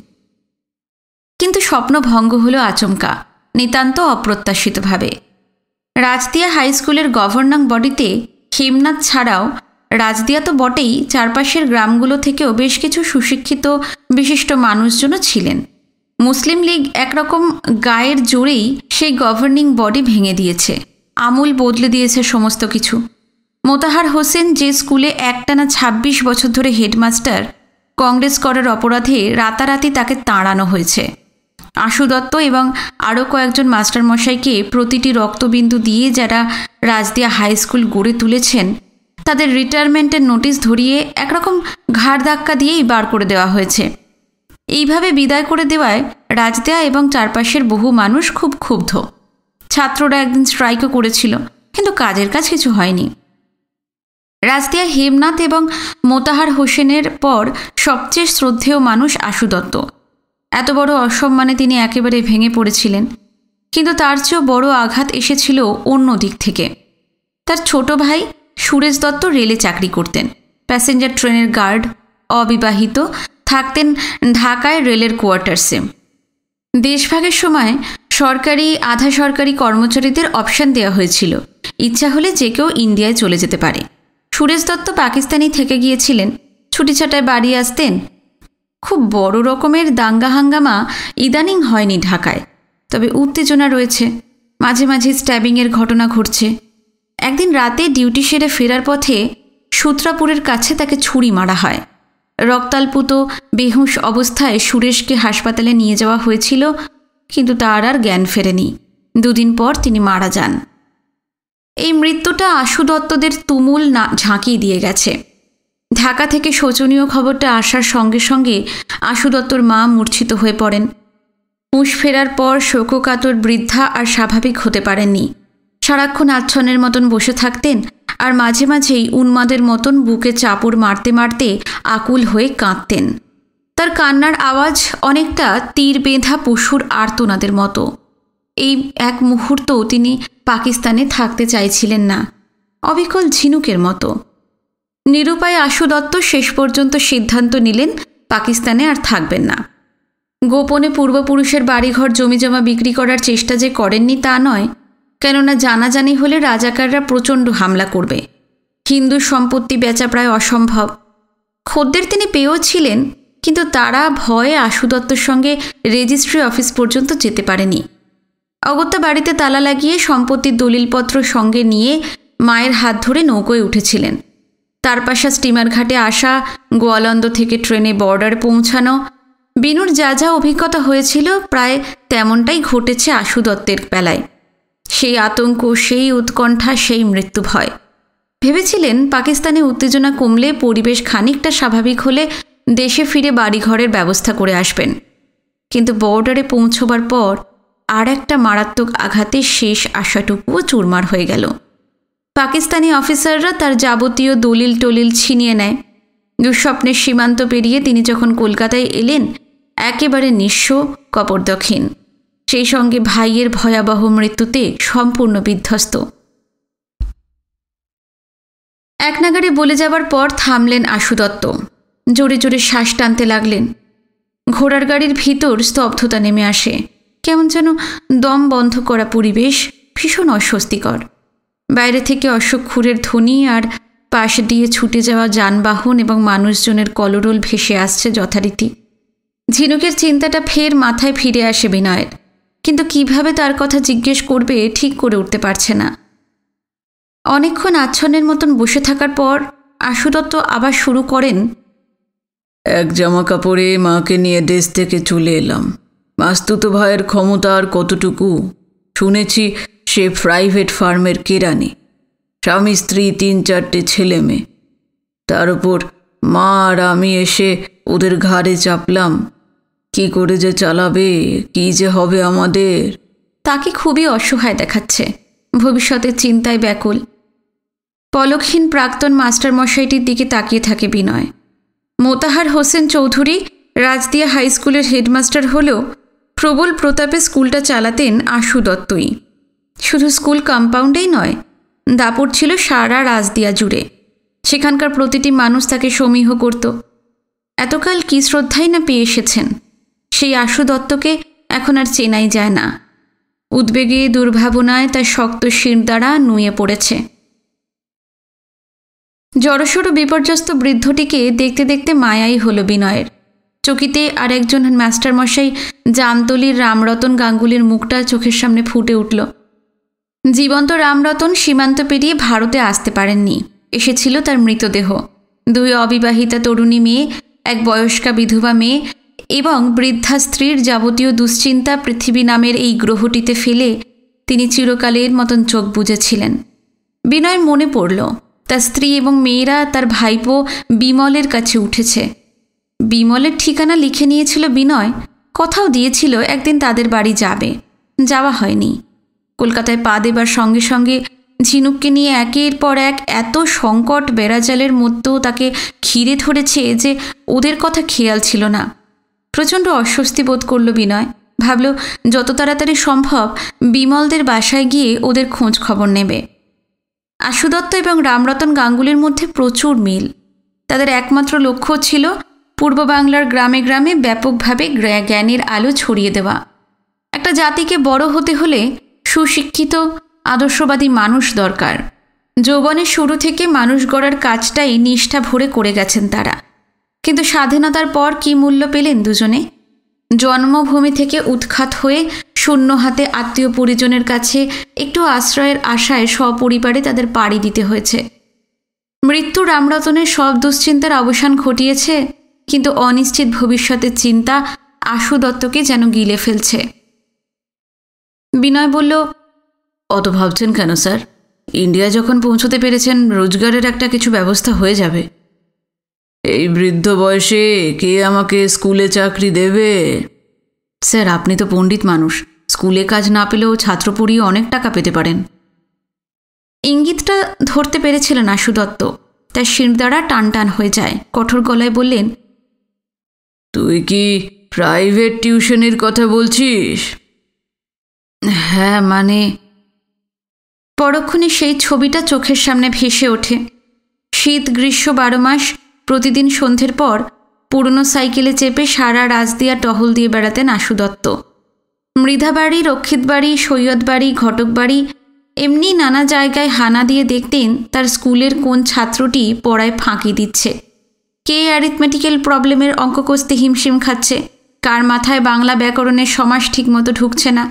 B: কিন্তু স্বপ্ন ভঙ্গ হলো আচমকা, নিতান্ত অপ্রত্যাশিতভাবে। রাজদিয়া হাই স্কুলের গভর্নিং বডিতে হেমনাথ ছাড়াও রাজদিয়া তো বটেই, চারপাশের গ্রামগুলো থেকেও বেশ কিছু সুশিক্ষিত বিশিষ্ট মানুষজনও ছিলেন। মুসলিম লীগ একরকম গায়ের জোরেই সেই গভর্নিং বডি ভেঙে দিয়েছে, আমূল বদলে দিয়েছে সমস্ত কিছু। মোতাহার হোসেন যে স্কুলে একটানা 26 বছর ধরে হেডমাস্টার, কংগ্রেস করার অপরাধে রাতারাতি তাকে তাড়ানো হয়েছে। আশু দত্ত এবং আরও কয়েকজন মাস্টারমশাইকে প্রতিটি রক্তবিন্দু দিয়ে যারা রাজদিয়া হাই স্কুল গড়ে তুলেছেন, তাদের রিটায়ারমেন্টের নোটিশ ধরিয়ে একরকম ঘাড় ধাক্কা দিয়েই বার করে দেওয়া হয়েছে। এইভাবে বিদায় করে দেওয়ায় রাজদিয়া এবং চারপাশের বহু মানুষ খুব ক্ষুব্ধ। ছাত্ররা একদিন স্ট্রাইকও করেছিল, কিন্তু কাজের কাজ কিছু হয়নি। রাজদিয়া হেমনাথ এবং মোতাহার হোসেনের পর সবচেয়ে শ্রদ্ধেয় মানুষ আশু দত্ত। এত বড় অসম্মানে তিনি একেবারে ভেঙে পড়েছিলেন। কিন্তু তার চেয়েও বড় আঘাত এসেছিল অন্য দিক থেকে। তার ছোট ভাই সুরেশ দত্ত রেলে চাকরি করতেন, প্যাসেঞ্জার ট্রেনের গার্ড, অবিবাহিত, থাকতেন ঢাকায় রেলের কোয়ার্টার্সে। দেশভাগের সময় সরকারি আধা সরকারি কর্মচারীদের অপশন দেওয়া হয়েছিল, ইচ্ছা হলে যে কেউ ইন্ডিয়ায় চলে যেতে পারে। সুরেশ দত্ত পাকিস্তানি থেকে গিয়েছিলেন, ছুটি ছাটায় বাড়ি আসতেন। খুব বড় রকমের দাঙ্গা হাঙ্গামা ইদানিং হয়নি ঢাকায়, তবে উত্তেজনা রয়েছে, মাঝে মাঝে স্ট্যাবিংয়ের ঘটনা ঘটছে। একদিন রাতে ডিউটি সেরে ফেরার পথে সূত্রাপুরের কাছে তাকে ছুরি মারা হয়। রক্তাল্পুত বেহুশ অবস্থায় সুরেশকে হাসপাতালে নিয়ে যাওয়া হয়েছিল, কিন্তু তার আর জ্ঞান ফেরেনি। 2 দিন পর তিনি মারা যান। এই মৃত্যুটা আশু দত্তদের তুমুল ঝাঁকিয়ে দিয়ে গেছে। ঢাকা থেকে শোচনীয় খবরটা আসার সঙ্গে সঙ্গে আশু দত্তর মা মূর্ছিত হয়ে পড়েন। হুঁশ ফেরার পর শোককাতর বৃদ্ধা আর স্বাভাবিক হতে পারেননি। সারাক্ষণ আচ্ছন্নের মতন বসে থাকতেন, আর মাঝে মাঝেই উন্মাদের মতন বুকে চাপড় মারতে মারতে আকুল হয়ে কাঁদতেন। তার কান্নার আওয়াজ অনেকটা তীর বেঁধা পশুর আর্তনাদের মতো। এই এক মুহূর্তও তিনি পাকিস্তানে থাকতে চাইছিলেন না, অবিকল ঝিনুকের মতো। নিরুপায় আশু দত্ত শেষ পর্যন্ত সিদ্ধান্ত নিলেন পাকিস্তানে আর থাকবেন না। গোপনে পূর্বপুরুষের বাড়িঘর জমিজমা বিক্রি করার চেষ্টা যে করেননি তা নয়, কেননা জানাজানি হলে রাজাকাররা প্রচণ্ড হামলা করবে। হিন্দু সম্পত্তি বেচা প্রায় অসম্ভব। খদ্দের তিনি পেয়েও ছিলেন, কিন্তু তারা ভয়ে আশু দত্তর সঙ্গে রেজিস্ট্রি অফিস পর্যন্ত যেতে পারেনি। অগত্যা বাড়িতে তালা লাগিয়ে সম্পত্তির দলিলপত্র সঙ্গে নিয়ে মায়ের হাত ধরে নৌকোয় উঠেছিলেন। তারপাশা স্টিমার ঘাটে আসা, গোয়ালন্দ থেকে ট্রেনে বর্ডারে পৌঁছানো, বিনুর যা যা অভিজ্ঞতা হয়েছিল প্রায় তেমনটাই ঘটেছে আশু দত্তের বেলায়। সেই আতঙ্ক, সেই উৎকণ্ঠা, সেই মৃত্যু ভয়। ভেবেছিলেন পাকিস্তানে উত্তেজনা কমলে, পরিবেশ খানিকটা স্বাভাবিক হলে দেশে ফিরে বাড়িঘরের ব্যবস্থা করে আসবেন। কিন্তু বর্ডারে পৌঁছবার পর আর একটা মারাত্মক আঘাতে শেষ আশাটুকুও চুরমার হয়ে গেল। পাকিস্তানি অফিসাররা তার যাবতীয় দলিল টলিল ছিনিয়ে নেয়। দুঃস্বপ্নের সীমান্ত পেরিয়ে তিনি যখন কলকাতায় এলেন, একেবারে নিঃস্ব, কপর্দক্ষিণ, সেই সঙ্গে ভাইয়ের ভয়াবহ মৃত্যুতে সম্পূর্ণ বিধ্বস্ত। এক নাগাড়ে বলে যাবার পর থামলেন আশু দত্ত। জোরে জোরে শ্বাস টানতে লাগলেন। ঘোড়ার গাড়ির ভিতর স্তব্ধতা নেমে আসে। কেমন যেন দম বন্ধ করা পরিবেশ, ভীষণ অস্বস্তিকর। বাইরে থেকে অশ্বক্ষুরের ধ্বনি আর পাশ দিয়ে ছুটে যাওয়া যানবাহন এবং মানুষজনের কলরোল ভেসে আসছে যথারীতি। ঝিনুকের চিন্তাটা ফের মাথায় ফিরে আসে বিনয়ের, কিন্তু কিভাবে তার কথা জিজ্ঞেস করবে ঠিক করে উঠতে পারছে না। অনেকক্ষণ আচ্ছন্নের মতন বসে থাকার পর আশু দত্ত আবার শুরু করেন,
C: এক জামা কাপড়ে মাকে নিয়ে দেশ থেকে চলে এলাম। মাস্তুতো ভাইয়ের ক্ষমতা আর কতটুকু? শুনেছি সে প্রাইভেট ফার্মের কেরানি, স্বামী স্ত্রী 3-4টে ছেলে মেয়ে। তার উপর মা আর আমি এসে ওদের ঘাড়ে চাপলাম। কি করে যে চালাবে, কি যে হবে আমাদের।
B: তাকে খুবই অসহায় দেখাচ্ছে, ভবিষ্যতের চিন্তায় ব্যাকুল। পলকহীন প্রাক্তন মাস্টারমশাইটির দিকে তাকিয়ে থাকে বিনয়। মোতাহার হোসেন চৌধুরী রাজদিয়া হাই স্কুলের হেডমাস্টার হলেও প্রবল প্রতাপে স্কুলটা চালাতেন আশু দত্তই। শুধু স্কুল কম্পাউন্ডেই নয়, দাপট ছিল সারা রাজদিয়া জুড়ে। সেখানকার প্রতিটি মানুষ তাকে সমীহ করত। এতকাল কি শ্রদ্ধাই না পেয়ে এসেছেন। সেই আশু দত্তকে এখন আর চেনাই যায় না। উদ্বেগে, দুর্ভাবনায় তার শক্ত শিরদাঁড়া নুয়ে পড়েছে। জড়সড় বিপর্যস্ত বৃদ্ধটিকে দেখতে দেখতে মায়াই হলো বিনয়ের। চকিতে আর একজন মাস্টারমশাই জামতলির রামরতন গাঙ্গুলির মুখটা চোখের সামনে ফুটে উঠল। জীবন্ত রামরতন সীমান্ত পেরিয়ে ভারতে আসতে পারেননি। এসেছিল তার মৃতদেহ। 2 অবিবাহিতা তরুণী মেয়ে, এক বয়স্কা বিধবা মেয়ে এবং বৃদ্ধা স্ত্রীর যাবতীয় দুশ্চিন্তা পৃথিবী নামের এই গ্রহটিতে ফেলে তিনি চিরকালের মতন চোখ বুজেছিলেন। বিনয়ের মনে পড়ল তার স্ত্রী এবং মেয়েরা তার ভাইপো বিমলের কাছে উঠেছে। বিমলের ঠিকানা লিখে নিয়েছিল বিনয়, কথাও দিয়েছিল একদিন তাদের বাড়ি যাবে। যাওয়া হয়নি। কলকাতায় পা দেবার সঙ্গে সঙ্গে ঝিনুককে নিয়ে একের পর এক এত সংকট বেড়াজালের মধ্যেও তাকে ঘিরে ধরেছে যে ওদের কথা খেয়াল ছিল না। প্রচণ্ড অস্বস্তি বোধ করল বিনয়। ভাবল যত তাড়াতাড়ি সম্ভব বিমলদের বাসায় গিয়ে ওদের খোঁজ খবর নেবে। আশু দত্ত এবং রামরতন গাঙ্গুলির মধ্যে প্রচুর মিল। তাদের একমাত্র লক্ষ্য ছিল পূর্ব বাংলার গ্রামে গ্রামে ব্যাপকভাবে জ্ঞানের আলো ছড়িয়ে দেওয়া। একটা জাতিকে বড় হতে হলে সুশিক্ষিত আদর্শবাদী মানুষ দরকার। যৌবনের শুরু থেকে মানুষ গড়ার কাজটাই নিষ্ঠা ভরে করে গেছেন তারা। কিন্তু স্বাধীনতার পর কি মূল্য পেলেন দুজনে? জন্মভূমি থেকে উৎখাত হয়ে শূন্য হাতে আত্মীয় পরিজনের কাছে একটু আশ্রয়ের আশায় সপরিবারে তাদের পাড়ি দিতে হয়েছে। মৃত্যু রামরতনের সব দুশ্চিন্তার অবসান ঘটিয়েছে, কিন্তু অনিশ্চিত ভবিষ্যতের চিন্তা আশু দত্তকে যেন গিলে ফেলছে। বিনয় বলল,
C: অত ভাবছেন কেন স্যার? ইন্ডিয়া যখন পৌঁছতে পেরেছেন, রোজগারের একটা কিছু ব্যবস্থা হয়ে যাবে। এই বৃদ্ধ বয়সে কে আমাকে স্কুলে চাকরি দেবে? স্যার, আপনি তো পণ্ডিত মানুষ, স্কুলে কাজ না পেলেও ছাত্র পড়িয়ে অনেক টাকা পেতে পারেন।
B: ইঙ্গিতটা ধরতে পেরেছিলেন আশু দত্ত। তার শিরদাঁড়া টান টান হয়ে যায়। কঠোর গলায় বললেন,
C: তুই কি প্রাইভেট টিউশনের কথা বলছিস? হ্যাঁ, মানে।
B: পরক্ষণে সেই ছবিটা চোখের সামনে ভেসে ওঠে। শীত গ্রীষ্ম 12 মাস প্রতিদিন সন্ধ্যের পর পুরনো সাইকেলে চেপে সারা রাজদিয়া টহল দিয়ে বেড়াতেন আশু দত্ত। মৃধাবাড়ি, রক্ষিতবাড়ি, সৈয়দবাড়ি, ঘটকবাড়ি, এমনি নানা জায়গায় হানা দিয়ে দেখতেন তার স্কুলের কোন ছাত্রটি পড়ায় ফাঁকি দিচ্ছে, কে অ্যারিথমেটিক্যাল প্রবলেমের অঙ্ক কষতে হিমশিম খাচ্ছে, কার মাথায় বাংলা ব্যাকরণের সমাস ঠিকমতো ঢুকছে না,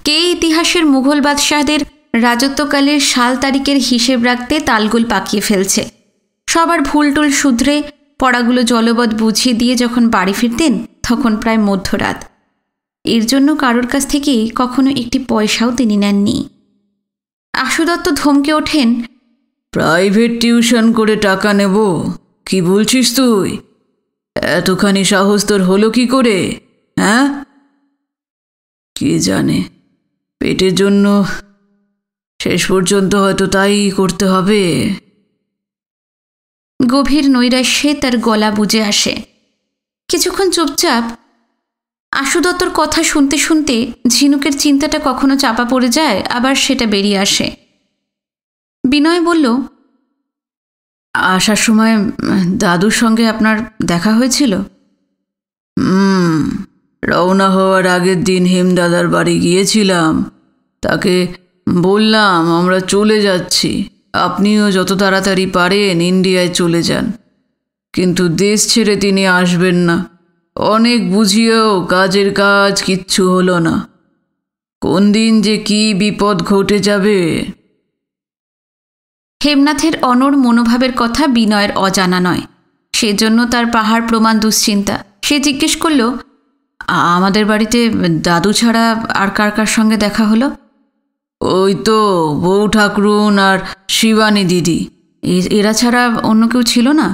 B: কে ইতিহাসের মুঘল বাদশাহদের রাজত্বকালের সাল তারিখের হিসেব রাখতে তালগোল পাকিয়ে ফেলছে। সবার ভুলটুল শুধরে পড়াগুলো জলবৎ বুঝিয়ে দিয়ে যখন বাড়ি ফিরতেন, তখন প্রায় মধ্যরাত। এর জন্য কারোর কাছ থেকে কখনো একটি পয়সাও তিনি নেননি। আশু দত্ত ধমকে ওঠেন,
C: প্রাইভেট টিউশন করে টাকা নেব? কি বলছিস তুই? এতখানি সাহস তোর হলো কি করে? হ্যাঁ, কি জানে, পেটের জন্য শেষ পর্যন্ত হয়তো তাই করতে হবে।
B: গভীর নৈরাশ্যে তার গলা বুজে আসে। কিছুক্ষণ চুপচাপ আশু দত্তর কথা শুনতে শুনতে ঝিনুকের চিন্তাটা কখনো চাপা পড়ে যায়, আবার সেটা বেরিয়ে আসে। বিনয় বলল,
C: আসার সময় দাদুর সঙ্গে আপনার দেখা হয়েছিল? রওনা হওয়ার আগের দিন হেমদাদার বাড়ি গিয়েছিলাম। তাকে বললাম আমরা চলে যাচ্ছি, আপনিও যত তাড়াতাড়ি পারেন ইন্ডিয়ায় চলে যান। কিন্তু দেশ ছেড়ে তিনি আসবেন না। অনেক বুঝিয়েও কাজের কাজ কিচ্ছু হলো না। কোন দিন যে কি বিপদ ঘটে যাবে।
B: হেমনাথের অনড় মনোভাবের কথা বিনয়ের অজানা নয়, সেজন্য তার পাহাড় প্রমাণ দুশ্চিন্তা। সে জিজ্ঞেস করল,
C: আমাদের বাড়িতে দাদু ছাড়া আর কার কার সঙ্গে দেখা হলো? ওই তো বউ ঠাকুরুন আর শিবানী দিদি, এরা ছাড়া অন্য কেউ ছিল না?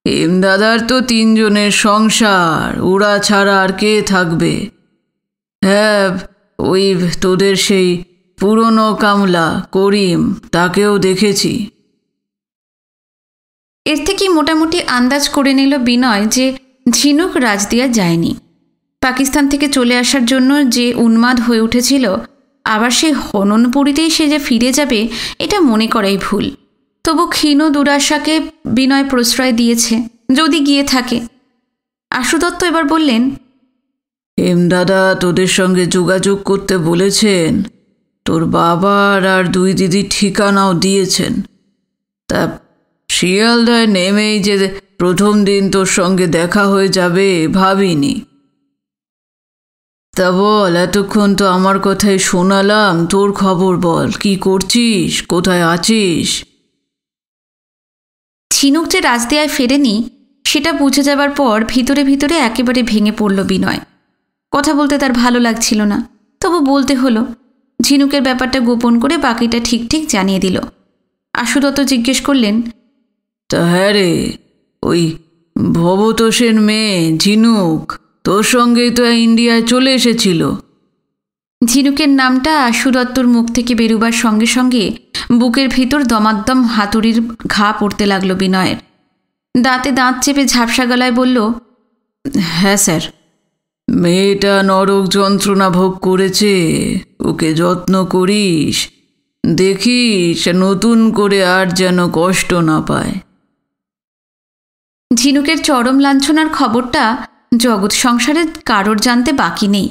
C: হেমদাদার তো 3 জনের সংসার, ওরা ছাড়া আর কে থাকবে? হ্যাঁ, ওই তোদের সেই পুরনো কামলা করিম, তাকেও দেখেছি।
B: এর থেকে মোটামুটি আন্দাজ করে নিল বিনয় যে ঝিনুক রাজদিয়া যায়নি। পাকিস্তান থেকে চলে আসার জন্য যে উন্মাদ হয়ে উঠেছিল, আবার সেই হননপুরীতেই সে যে ফিরে যাবে, এটা মনে করাই ভুল। তবু ক্ষীণ দুরাশাকে বিনয় প্রশ্রয় দিয়েছে, যদি গিয়ে থাকে। আশু দত্ত এবার বললেন,
C: হেমদাদা তোদের সঙ্গে যোগাযোগ করতে বলেছেন। তোর বাবার আর 2 দিদির ঠিকানাও দিয়েছেন। তা শিয়ালদায় নেমেই যে প্রথম দিন তোর সঙ্গে দেখা হয়ে যাবে ভাবিনি। তা বল, এতক্ষণ তো আমার কথাই শোনালাম, তোর খবর বল, কি করছিস, কোথায় আছিস?
B: ঝিনুক যে রাজদিয়ায় ফেরেনি সেটা বুঝে যাবার পর ভিতরে ভিতরে একেবারে ভেঙে পড়ল বিনয়। কথা বলতে তার ভালো লাগছিল না, তবু বলতে হলো। ঝিনুকের ব্যাপারটা গোপন করে বাকিটা ঠিক ঠিক জানিয়ে দিল। আশু দত্ত জিজ্ঞেস করলেন,
C: তা হ্যাঁ রে, ওই ভবতোষের মেয়ে ঝিনুক তোর সঙ্গেই তো ইন্ডিয়ায় চলে এসেছিল।
B: ঝিনুকের নামটা আশু দত্তর মুখ থেকে বেরুবার সঙ্গে সঙ্গে বুকের ভিতর দমাদ্দম হাতুড়ির ঘা পড়তে লাগলো বিনয়ের। দাঁতে দাঁত চেপে ঝাপসা গলায় বলল,
C: হ্যাঁ স্যার, মেয়েটা নরক যন্ত্রণা ভোগ করেছে, ওকে যত্ন করিস, দেখিস নতুন করে আর যেন কষ্ট না পায়।
B: ঝিনুকের চরম লাঞ্ছনার খবরটা জগৎ সংসারে কারোর জানতে বাকি নেই।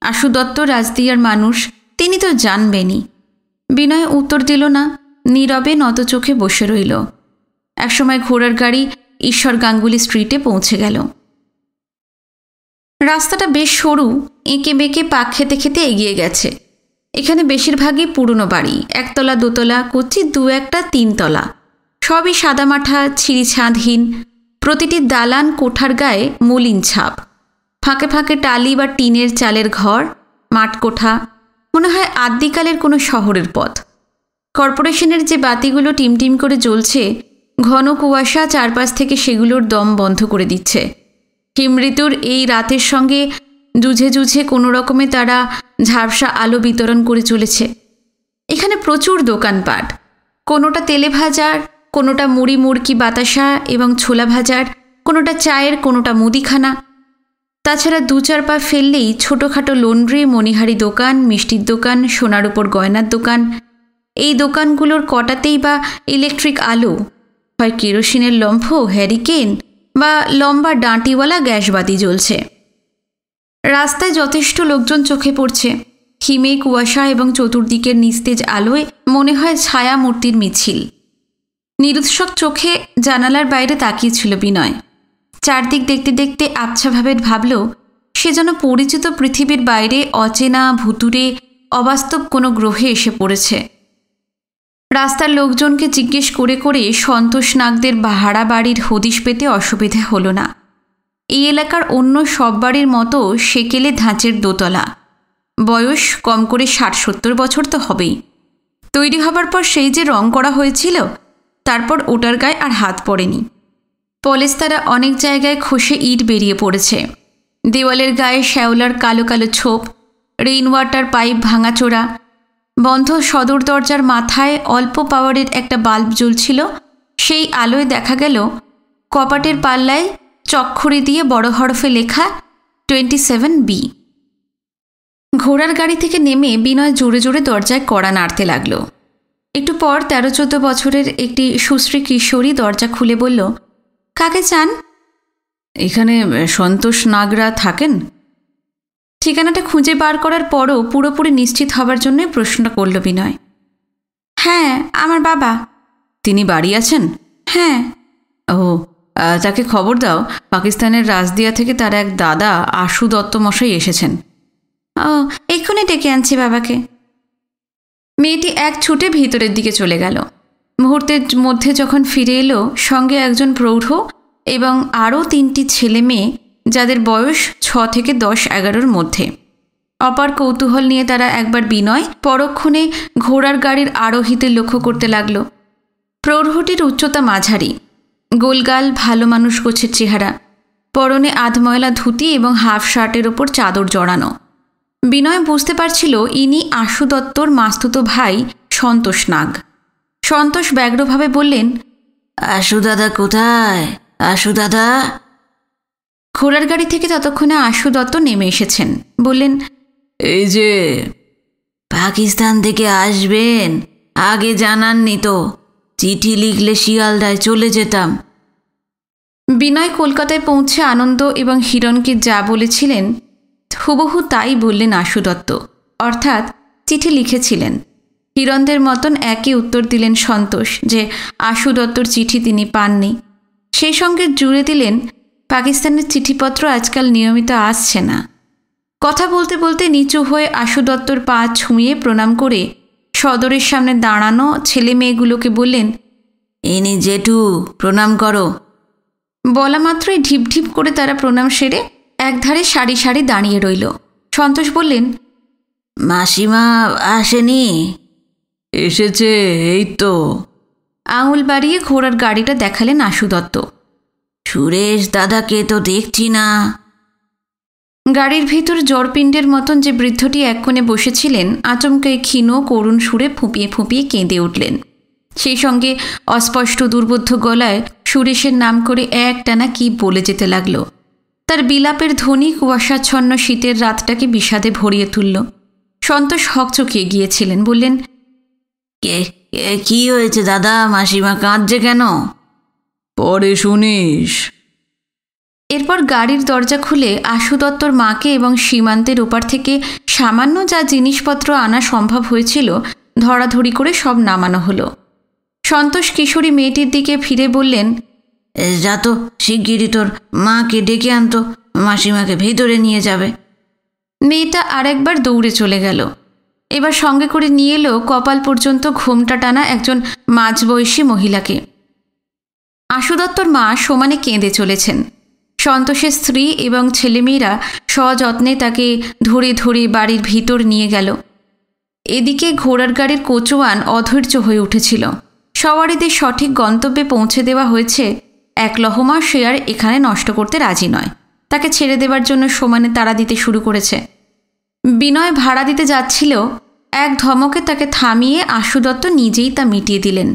B: আশু দত্ত রাজদিয়ার মানুষ, তিনি তো জানবেনই। বিনয় উত্তর দিল না, নীরবে নত চোখে বসে রইল। একসময় ঘোড়ার গাড়ি ঈশ্বর গাঙ্গুলি স্ট্রিটে পৌঁছে গেল। রাস্তাটা বেশ সরু, এঁকে বেঁকে পাক খেতে খেতে এগিয়ে গেছে। এখানে বেশিরভাগই পুরনো বাড়ি, একতলা দোতলা, কচি দু একটা তিনতলা, সবই সাদামাঠা, ছিঁড়ি ছাঁদহীন। প্রতিটি দালান কোঠার গায়ে মলিন ছাপ, ফাঁকে ফাঁকে টালি বা টিনের চালের ঘর, মাঠকোঠা, মনে হয় আদ্যিকালের কোনো শহরের পথ। কর্পোরেশনের যে বাতিগুলো টিমটিম করে জ্বলছে, ঘন কুয়াশা চারপাশ থেকে সেগুলোর দম বন্ধ করে দিচ্ছে। হিম ঋতুর এই রাতের সঙ্গে যুঝে যুঝে কোনো রকমে তারা ঝাপসা আলো বিতরণ করে চলেছে। এখানে প্রচুর দোকানপাট, কোনোটা তেলে ভাজার, কোনোটা মুড়ি মুড়কি বাতাসা এবং ছোলা ভাজার, কোনোটা চায়ের, কোনোটা মুদিখানা। তাছাড়া দু চার পা ফেললেই ছোটোখাটো লন্ড্রি, মণিহারি দোকান, মিষ্টির দোকান, সোনার উপর গয়নার দোকান। এই দোকানগুলোর কটাতেই বা ইলেকট্রিক আলো, হয় কেরোসিনের লম্ফ, হ্যারিকেন বা লম্বা ডাঁটিওয়ালা গ্যাসবাতি জ্বলছে। রাস্তায় যথেষ্ট লোকজন চোখে পড়ছে। হিমে, কুয়াশা এবং চতুর্দিকের নিস্তেজ আলোয় মনে হয় ছায়া মূর্তির মিছিল। নিরুৎসক চোখে জানালার বাইরে তাকিয়েছিল বিনয়। চারদিক দেখতে দেখতে আবছাভাবে ভাবল, সে যেন পরিচিত পৃথিবীর বাইরে অচেনা, ভুতুরে, অবাস্তব কোনো গ্রহে এসে পড়েছে। রাস্তার লোকজনকে জিজ্ঞেস করে করে সন্তোষ নাগদের ভাড়া বাড়ির হদিশ পেতে অসুবিধে হলো না। এই এলাকার অন্য সব বাড়ির মতো সেকেলে ধাঁচের দোতলা, বয়স কম করে 60-70 বছর তো হবেই। তৈরি হবার পর সেই যে রং করা হয়েছিল, তারপর ওটার গায়ে আর হাত পড়েনি। পলেস্তারা অনেক জায়গায় খসে ইট বেরিয়ে পড়েছে। দেওয়ালের গায়ে শ্যাওলার কালো কালো ছোপ, রেইন ওয়াটার পাইপ ভাঙাচোরা। বন্ধ সদর দরজার মাথায় অল্প পাওয়ারের একটা বাল্ব জ্বলছিল। সেই আলোয় দেখা গেল কপাটের পাল্লায় চক্ষুরি দিয়ে বড় হরফে লেখা 27B। ঘোড়ার গাড়ি থেকে নেমে বিনয় জোরে জোরে দরজায় কড়া নাড়তে লাগল। একটু পর 13-14 বছরের একটি সুশ্রী কিশোরী দরজা খুলে বলল, কাকে চান?
C: এখানে সন্তোষ নাগরা থাকেন?
B: ঠিকানাটা খুঁজে বার করার পরও পুরোপুরি নিশ্চিত হবার জন্য প্রশ্নটা করল বিনয়। হ্যাঁ, আমার বাবা।
C: তিনি বাড়ি আছেন?
B: হ্যাঁ।
C: ও, তাকে খবর দাও, পাকিস্তানের রাজদিয়া থেকে তার এক দাদা আশু দত্ত মশাই এসেছেন।
B: ও, এক্ষুনি ডেকে আনছি বাবাকে। মেয়েটি এক ছুটে ভিতরের দিকে চলে গেল। মুহূর্তের মধ্যে যখন ফিরে এলো, সঙ্গে একজন প্রৌঢ় এবং আরও 3টি ছেলে মেয়ে, যাদের বয়স 6 থেকে 10-11-র মধ্যে। অপার কৌতূহল নিয়ে তারা একবার বিনয়, পরক্ষণে ঘোড়ার গাড়ির আরোহীদের লক্ষ্য করতে লাগল। প্রৌঢ়টির উচ্চতা মাঝারি, গোলগাল, ভালো মানুষ গোছের চেহারা, পরনে আধময়লা ধুতি এবং হাফ শার্টের ওপর চাদর জড়ানো। বিনয় বুঝতে পারছিল ইনি আশু দত্তর মাস্তুতো ভাই সন্তোষ নাগ। সন্তোষ ব্যগ্রভাবে বললেন,
C: আশু দাদা কোথায়? আশু দাদা।
B: ঘোড়ার গাড়ি থেকে ততক্ষণে আশু দত্ত নেমে এসেছেন। বললেন,
C: এই যে। পাকিস্তান থেকে আসবেন, আগে জানাননি তো, চিঠি লিখলে শিয়ালদায় চলে যেতাম।
B: বিনয় কলকাতায় পৌঁছে আনন্দ এবং হিরণকে যা বলেছিলেন হুবহু তাই বললেন আশু দত্ত, অর্থাৎ চিঠি লিখেছিলেন। হিরণদের মতন একই উত্তর দিলেন সন্তোষ যে আশু দত্তর চিঠি তিনি পাননি। সেই সঙ্গে জুড়ে দিলেন, পাকিস্তানের চিঠিপত্র আজকাল নিয়মিত আসছে না। কথা বলতে বলতে নিচু হয়ে আশু দত্তর পা ছুঁয়ে প্রণাম করে সদরের সামনে দাঁড়ানো ছেলে মেয়েগুলোকে বললেন,
C: ইনি জেঠু, প্রণাম করো।
B: বলা মাত্রই ঢিপ ঢিপ করে তারা প্রণাম সেরে একধারে সারি সারি দাঁড়িয়ে রইল। সন্তোষ বললেন,
C: মাসিমা আসেনি? এসেছে, এই তো।
B: আঙুল বাড়িয়ে ঘোড়ার গাড়িটা দেখালেন আশু দত্ত।
C: সুরেশ দাদাকে তো দেখছি না।
B: গাড়ির ভিতর জড়পিণ্ডের মতন যে বৃদ্ধটি এক কোণে বসেছিলেন, আচমকাই ক্ষীণ করুণ সুরে ফুঁপিয়ে ফুঁপিয়ে কেঁদে উঠলেন। সেই সঙ্গে অস্পষ্ট দুর্বোধ্য গলায় সুরেশের নাম করে একটানা কি বলে যেতে লাগল। তার বিলাপের ধ্বনি কুয়াশাচ্ছন্ন শীতের রাতটাকে বিষাদে ভরিয়ে তুলল। সন্তোষ হকচকিয়ে গিয়েছিলেন, বললেন,
C: কি হয়েছে দাদা? মাসিমা কাঁদছে কেন? পরে শুনিস।
B: এরপর গাড়ির দরজা খুলে আশু দত্তর মাকে এবং সীমান্তের ওপার থেকে সামান্য যা জিনিসপত্র আনা সম্ভব হয়েছিল ধরাধরি করে সব নামানো হলো। সন্তোষ কিশোরী মেয়েটির দিকে ফিরে বললেন,
C: যা তো শিগগিরই তোর মাকে ডেকে আনতো, মাসিমাকে ভেতরে নিয়ে যাবে।
B: মেয়েটা আরেকবার দৌড়ে চলে গেল। এবার সঙ্গে করে নিয়ে এলো কপাল পর্যন্ত ঘোমটা টানা একজন মাঝবয়সী মহিলাকে। আশু দত্তর মা সমানে কেঁদে চলেছেন। সন্তোষের স্ত্রী এবং ছেলেমেয়েরা সযত্নে তাকে ধরে ধরে বাড়ির ভিতর নিয়ে গেল। এদিকে ঘোড়ার গাড়ির কোচওয়ান অধৈর্য হয়ে উঠেছিল। সওয়ারিদের সঠিক গন্তব্যে পৌঁছে দেওয়া হয়েছে, এক লহমা সে আর এখানে নষ্ট করতে রাজি নয়। তাকে ছেড়ে দেবার জন্য সমানে তাড়া দিতে শুরু করেছে। বিনয় ভাড়া দিতে যাচ্ছিল, এক ধমকে তাকে থামিয়ে আশু দত্ত নিজেই তা মিটিয়ে দিলেন।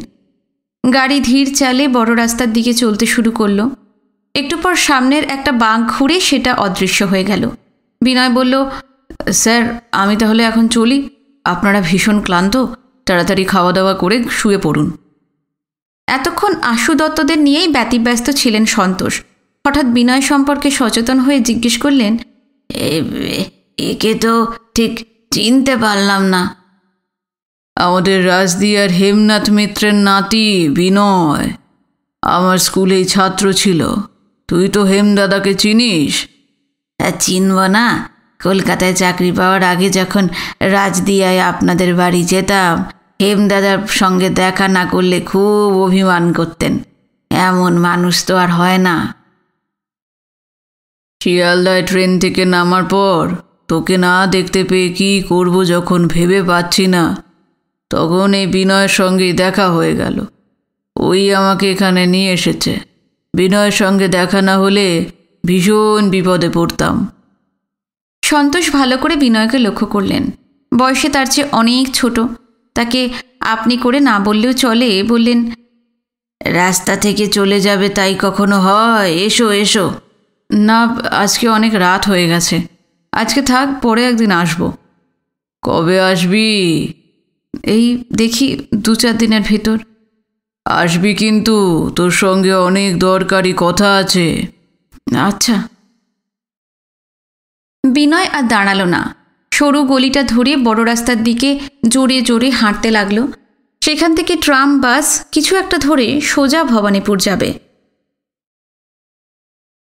B: গাড়ি ধীর চালে বড় রাস্তার দিকে চলতে শুরু করল। একটু পর সামনের একটা বাঁক ঘুরে সেটা অদৃশ্য হয়ে গেল। বিনয় বলল, স্যার আমি তাহলে এখন চলি, আপনারা ভীষণ ক্লান্ত, তাড়াতাড়ি খাওয়া দাওয়া করে শুয়ে পড়ুন। এতক্ষণ আশু দত্তদের নিয়েই ব্যতিব্যস্ত ছিলেন সন্তোষ। হঠাৎ বিনয় সম্পর্কে সচেতন হয়ে জিজ্ঞেস করলেন,
C: একে তো ঠিক চিনতে পারলাম না। আমাদের রাজদিয়ার হেমনাথ মিত্রের নাতি বিনয়, আমার স্কুলেই ছাত্র ছিল। তুই তো হেমদাদাকে চিনিস? চিনব না? কলকাতায় চাকরি পাওয়ার আগে যখন রাজদিয়ায় আপনাদের বাড়ি যেতাম, হেমদাদার সঙ্গে দেখা না করলে খুব অভিমান করতেন। এমন মানুষ তো আর হয় না। শিয়ালদায় ট্রেন থেকে নামার পর তোকে না দেখতে পেয়ে কী করব যখন ভেবে পাচ্ছি না, তখন এই বিনয়ের সঙ্গেই দেখা হয়ে গেল। ওই আমাকে এখানে নিয়ে এসেছে। বিনয়ের সঙ্গে দেখা না হলে ভীষণ বিপদে পড়তাম।
B: সন্তোষ ভালো করে বিনয়কে লক্ষ্য করলেন। বয়সে তার চেয়ে অনেক ছোট। তাকে আপনি করে না বললেও চলে। বললেন,
C: রাস্তা থেকে চলে যাবে তাই কখনো হয়? এসো এসো।
B: না, আজকে অনেক রাত হয়ে গেছে, আজকে থাক, পরে একদিন আসবো।
C: কবে আসবি?
B: এই দেখি 2-4 দিনের ভিতর।
C: আসবি কিন্তু, তোর সঙ্গে অনেক দরকারি কথা আছে।
B: আচ্ছা। বিনয় আর দাঁড়ালো না। সরু গলিটা ধরে বড় রাস্তার দিকে জোরে জোরে হাঁটতে লাগলো। সেখান থেকে ট্রাম বাস কিছু একটা ধরে সোজা ভবানীপুর যাবে।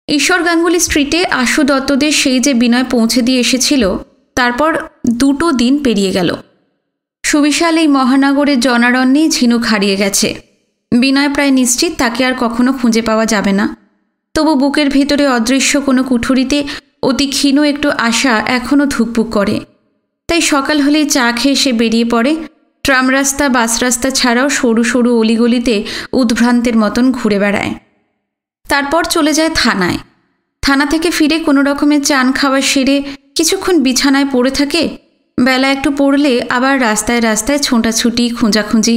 B: ঈশ্বর গাঙ্গুলি স্ট্রিটে আশু দত্তদের সেই যে বিনয় পৌঁছে দিয়ে এসেছিল, তারপর 2 দিন পেরিয়ে গেল। সুবিশাল এই মহানগরের জনারণ্যে ঝিনুক হারিয়ে গেছে। বিনয় প্রায় নিশ্চিত তাকে আর কখনো খুঁজে পাওয়া যাবে না। তবু বুকের ভেতরে অদৃশ্য কোনো কুঠুরিতে অতি ক্ষীণ একটু আশা এখনও ধুকপুক করে। তাই সকাল হলেই চা খেয়ে সে বেরিয়ে পড়ে। ট্রাম রাস্তা, বাস রাস্তা ছাড়াও সরু সরু অলিগলিতে উদ্ভ্রান্তের মতন ঘুরে বেড়ায়। তারপর চলে যায় থানায়। থানা থেকে ফিরে কোনো রকমের চান খাওয়া সেরে কিছুক্ষণ বিছানায় পড়ে থাকে। বেলা একটু পড়লে আবার রাস্তায় রাস্তায় ছোঁটাছুটি, খোঁজাখুঁজি।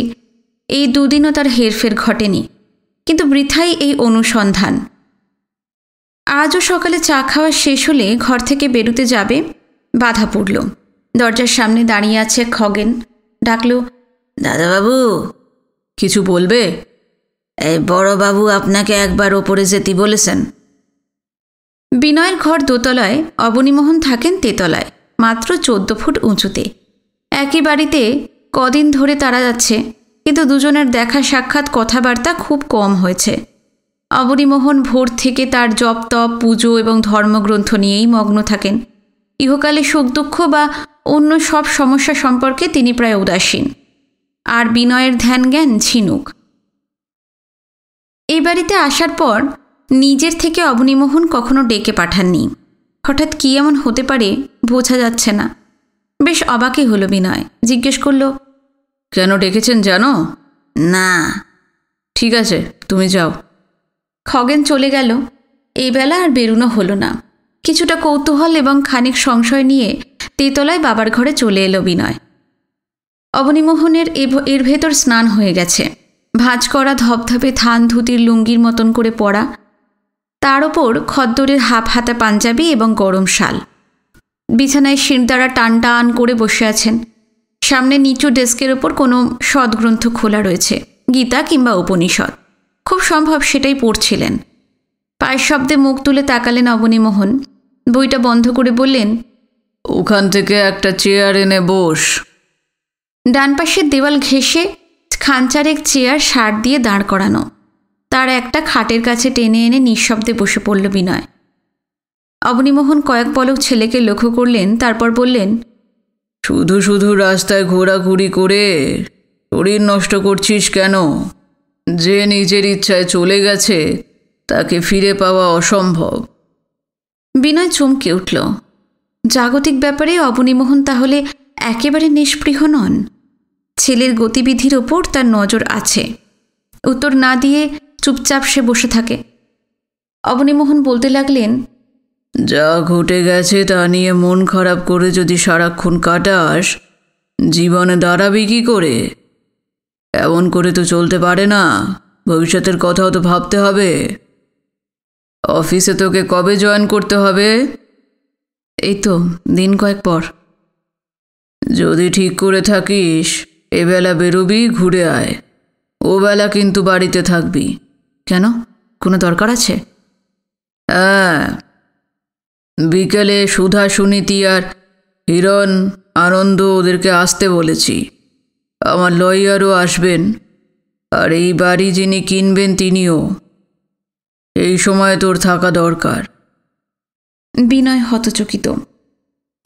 B: এই 2 দিনও তার হেরফের ঘটেনি, কিন্তু বৃথাই এই অনুসন্ধান। আজও সকালে চা খাওয়া শেষ হলে ঘর থেকে বেরোতে যাবে, বাধা পড়ল। দরজার সামনে দাঁড়িয়ে আছে খগেন। ডাকল,
C: দাদাবাবু।
B: কিছু বলবে?
C: এই বড়বাবু আপনাকে একবার ওপরে যেতে বলেছেন।
B: বিনয়ের ঘর দোতলায়, অবনীমোহন থাকেন তেতলায়, মাত্র 14 ফুট উঁচুতে। একই বাড়িতে কদিন ধরে তারা যাচ্ছে, কিন্তু দুজনের দেখা সাক্ষাৎ, কথাবার্তা খুব কম হয়েছে। অবনীমোহন ভোর থেকে তার জপ তপ, পুজো এবং ধর্মগ্রন্থ নিয়েই মগ্ন থাকেন। ইহকালে সুখ দুঃখ বা অন্য সব সমস্যা সম্পর্কে তিনি প্রায় উদাসীন। আর বিনয়ের ধ্যান জ্ঞান ঝিনুক। এই বাড়িতে আসার পর নিজের থেকে অবনীমোহন কখনো ডেকে পাঠাননি। হঠাৎ কী এমন হতে পারে বোঝা যাচ্ছে না। বেশ অবাকই হলো বিনয়। জিজ্ঞেস করল,
C: কেন ডেকেছেন জানো? না।
B: ঠিক আছে, তুমি যাও। খগেন চলে গেল। এই বেলা আর বেরুনো হলো না। কিছুটা কৌতূহল এবং খানিক সংশয় নিয়ে তেতলায় বাবার ঘরে চলে এলো বিনয়। অবনীমোহনের এর ভেতর স্নান হয়ে গেছে। ভাঁজ করা ধপধপে থান ধুতির লুঙ্গির মতন করে পরা। তার ওপর খদ্দরের হাফ হাতা পাঞ্জাবি এবং গরম শাল। বিছানায় শিরদাঁড়া টান টান করে বসে আছেন। সামনে নিচু ডেস্কের ওপর কোনো সদ্গ্রন্থ খোলা রয়েছে, গীতা কিংবা উপনিষদ। খুব সম্ভব সেটাই পড়ছিলেন। পায়ের শব্দে মুখ তুলে তাকালেন অবনীমোহন। বইটা বন্ধ করে বললেন,
C: ওখান থেকে একটা চেয়ার এনে বস।
B: ডান পাশের দেওয়াল ঘেঁষে খানচারেক চেয়ার সার দিয়ে দাঁড় করানো। তার একটা খাটের কাছে টেনে এনে নিঃশব্দে বসে পড়ল বিনয়। অবনীমোহন কয়েক পলক ছেলেকে লক্ষ্য করলেন, তারপর বললেন,
C: শুধু শুধু রাস্তায় ঘোরাঘুরি করে শরীর নষ্ট করছিস কেন? যে নিজের ইচ্ছায় চলে গেছে তাকে ফিরে পাওয়া অসম্ভব।
B: বিনয় চমকে উঠল। জাগতিক ব্যাপারে অবনীমোহন তাহলে একেবারে নিষ্পৃহ নন। ছেলের গতিবিধির ওপর তার নজর আছে। উত্তর না দিয়ে চুপচাপ সে বসে থাকে। অবনীমোহন বলতে লাগলেন,
C: যা ঘটে গেছে তা নিয়ে মন খারাপ করে যদি সারাক্ষণ কাটাস, জীবনে দাঁড়াবি কি করে? এমন করে তো চলতে পারে না। ভবিষ্যতের কথাও তো ভাবতে হবে। অফিসে তোকে কবে জয়েন করতে হবে?
B: এই তো দিন কয়েক পর।
C: যদি ঠিক করে থাকিস এবেলা বেরোবি, ঘুরে আয়। ও বেলা কিন্তু বাড়িতে থাকবি।
B: কেন, কোনো দরকার আছে?
C: হ্যাঁ, বিকেলে সুধা, সুনীতি আর হিরণ, আনন্দ ওদেরকে আসতে বলেছি। আমার লয়ারও আসবেন, আর এই বাড়ি যিনি কিনবেন তিনিও। এই সময় তোর থাকা দরকার।
B: বিনয় হতচকিত।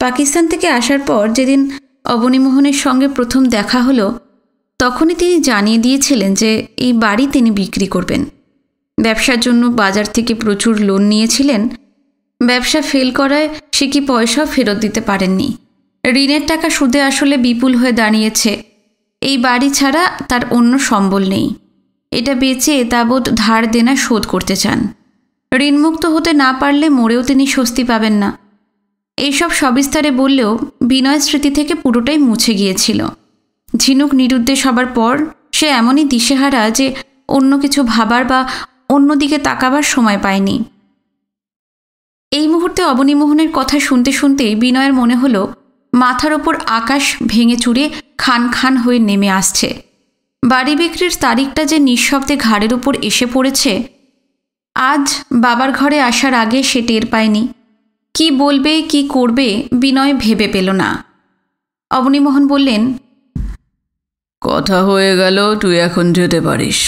B: পাকিস্তান থেকে আসার পর যেদিন অবনীমোহনের সঙ্গে প্রথম দেখা হলো, তখনই তিনি জানিয়ে দিয়েছিলেন যে এই বাড়ি তিনি বিক্রি করবেন। ব্যবসার জন্য বাজার থেকে প্রচুর লোন নিয়েছিলেন। ব্যবসা ফেল করায় সে কি পয়সাও ফেরত দিতে পারেননি। ঋণের টাকা সুদে আসলে বিপুল হয়ে দাঁড়িয়েছে। এই বাড়ি ছাড়া তার অন্য সম্বল নেই। এটা বেচে তাবৎ ধার দেনা শোধ করতে চান। ঋণমুক্ত হতে না পারলে মরেও তিনি স্বস্তি পাবেন না। এইসব সবিস্তারে বললেও বিনয় স্মৃতি থেকে পুরোটাই মুছে গিয়েছিল। ঝিনুক নিরুদ্দেশ হবার পর সে এমনই দিশেহারা যে অন্য কিছু ভাবার বা অন্যদিকে তাকাবার সময় পায়নি। এই মুহূর্তে অবনীমোহনের কথা শুনতে শুনতেই বিনয়ের মনে হলো মাথার ওপর আকাশ ভেঙে চুরে খান খান হয়ে নেমে আসছে। বাড়ি বিক্রির তারিখটা যে নিঃশব্দে ঘাড়ের ওপর এসে পড়েছে। আজ বাবার ঘরে আসার আগে সে টের পায়নি। কি বলবে, কি করবে বিনয় ভেবে পেল না। অবনীমোহন বললেন,
C: কথা হয়ে গেল, তুই এখন যেতে পারিস।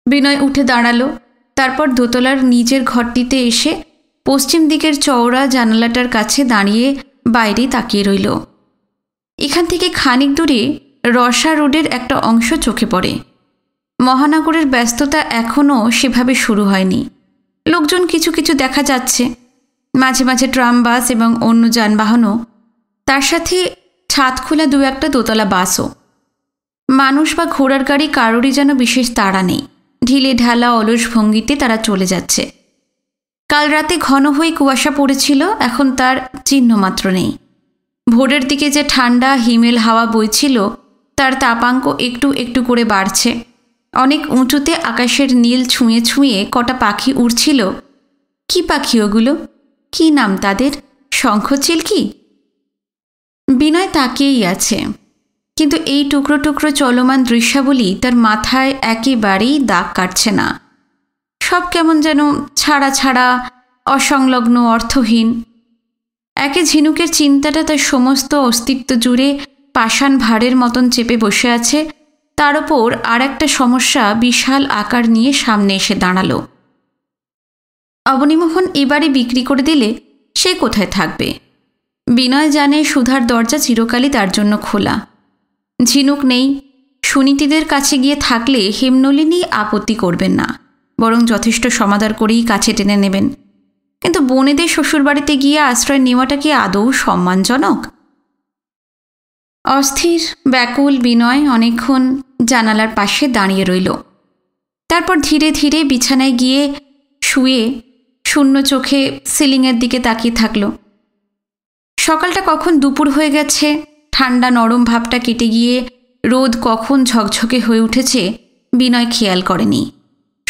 B: বিনয় উঠে দাঁড়ালো। তারপর দোতলার নিজের ঘরটিতে এসে পশ্চিম দিকের চওড়া জানালাটার কাছে দাঁড়িয়ে বাইরে তাকিয়ে রইল। এখান থেকে খানিক দূরে রসা রোডের একটা অংশ চোখে পড়ে। মহানগরের ব্যস্ততা এখনও সেভাবে শুরু হয়নি। লোকজন কিছু কিছু দেখা যাচ্ছে, মাঝে মাঝে ট্রাম, বাস এবং অন্য যানবাহনও, তার সাথে ছাদ খোলা দু একটা দোতলা বাসও। মানুষ বা ঘোড়ার গাড়ি কারোরই যেন বিশেষ তাড়া নেই। ঢিলে ঢালা অলস ভঙ্গিতে তারা চলে যাচ্ছে। কাল রাতে ঘন হয়ে কুয়াশা পড়েছিল, এখন তার চিহ্নমাত্র নেই। ভোরের দিকে যে ঠান্ডা হিমেল হাওয়া বইছিল, তার তাপাঙ্ক একটু একটু করে বাড়ছে। অনেক উঁচুতে আকাশের নীল ছুঁয়ে ছুঁয়ে কটা পাখি উড়ছিল। কি পাখি ওগুলো? কি নাম তাদের? শঙ্খচিলকি? বিনয় তাকিয়েই আছে, কিন্তু এই টুকরো টুকরো চলমান দৃশ্যাবলী তার মাথায় একেবারেই দাগ কাটছে না। সব কেমন যেন ছাড়া ছাড়া, অসংলগ্ন, অর্থহীন। একে ঝিনুকের চিন্তাটা তার সমস্ত অস্তিত্ব জুড়ে পাষাণ ভারের মতন চেপে বসে আছে। তার ওপর আর একটা সমস্যা বিশাল আকার নিয়ে সামনে এসে দাঁড়ালো। অবনীমোহন এবারে বিক্রি করে দিলে সে কোথায় থাকবে? বিনয় জানে সুধার দরজা চিরকালই তার জন্য খোলা। ঝিনুক নেই। সুনীতিদের কাছে গিয়ে থাকলে হেমনলিনী আপত্তি করবেন না, বরং যথেষ্ট সমাদর করেই কাছে টেনে নেবেন। কিন্তু বোনেদের শ্বশুরবাড়িতে গিয়ে আশ্রয় নেওয়াটা কি আদৌ সম্মানজনক? অস্থির ব্যাকুল বিনয় অনেকক্ষণ জানালার পাশে দাঁড়িয়ে রইল। তারপর ধীরে ধীরে বিছানায় গিয়ে শুয়ে শূন্য চোখে সিলিংয়ের দিকে তাকিয়ে থাকল। সকালটা কখন দুপুর হয়ে গেছে, ঠান্ডা নরম ভাবটা কেটে গিয়ে রোদ কখন ঝকঝকে হয়ে উঠেছে বিনয় খেয়াল করেনি।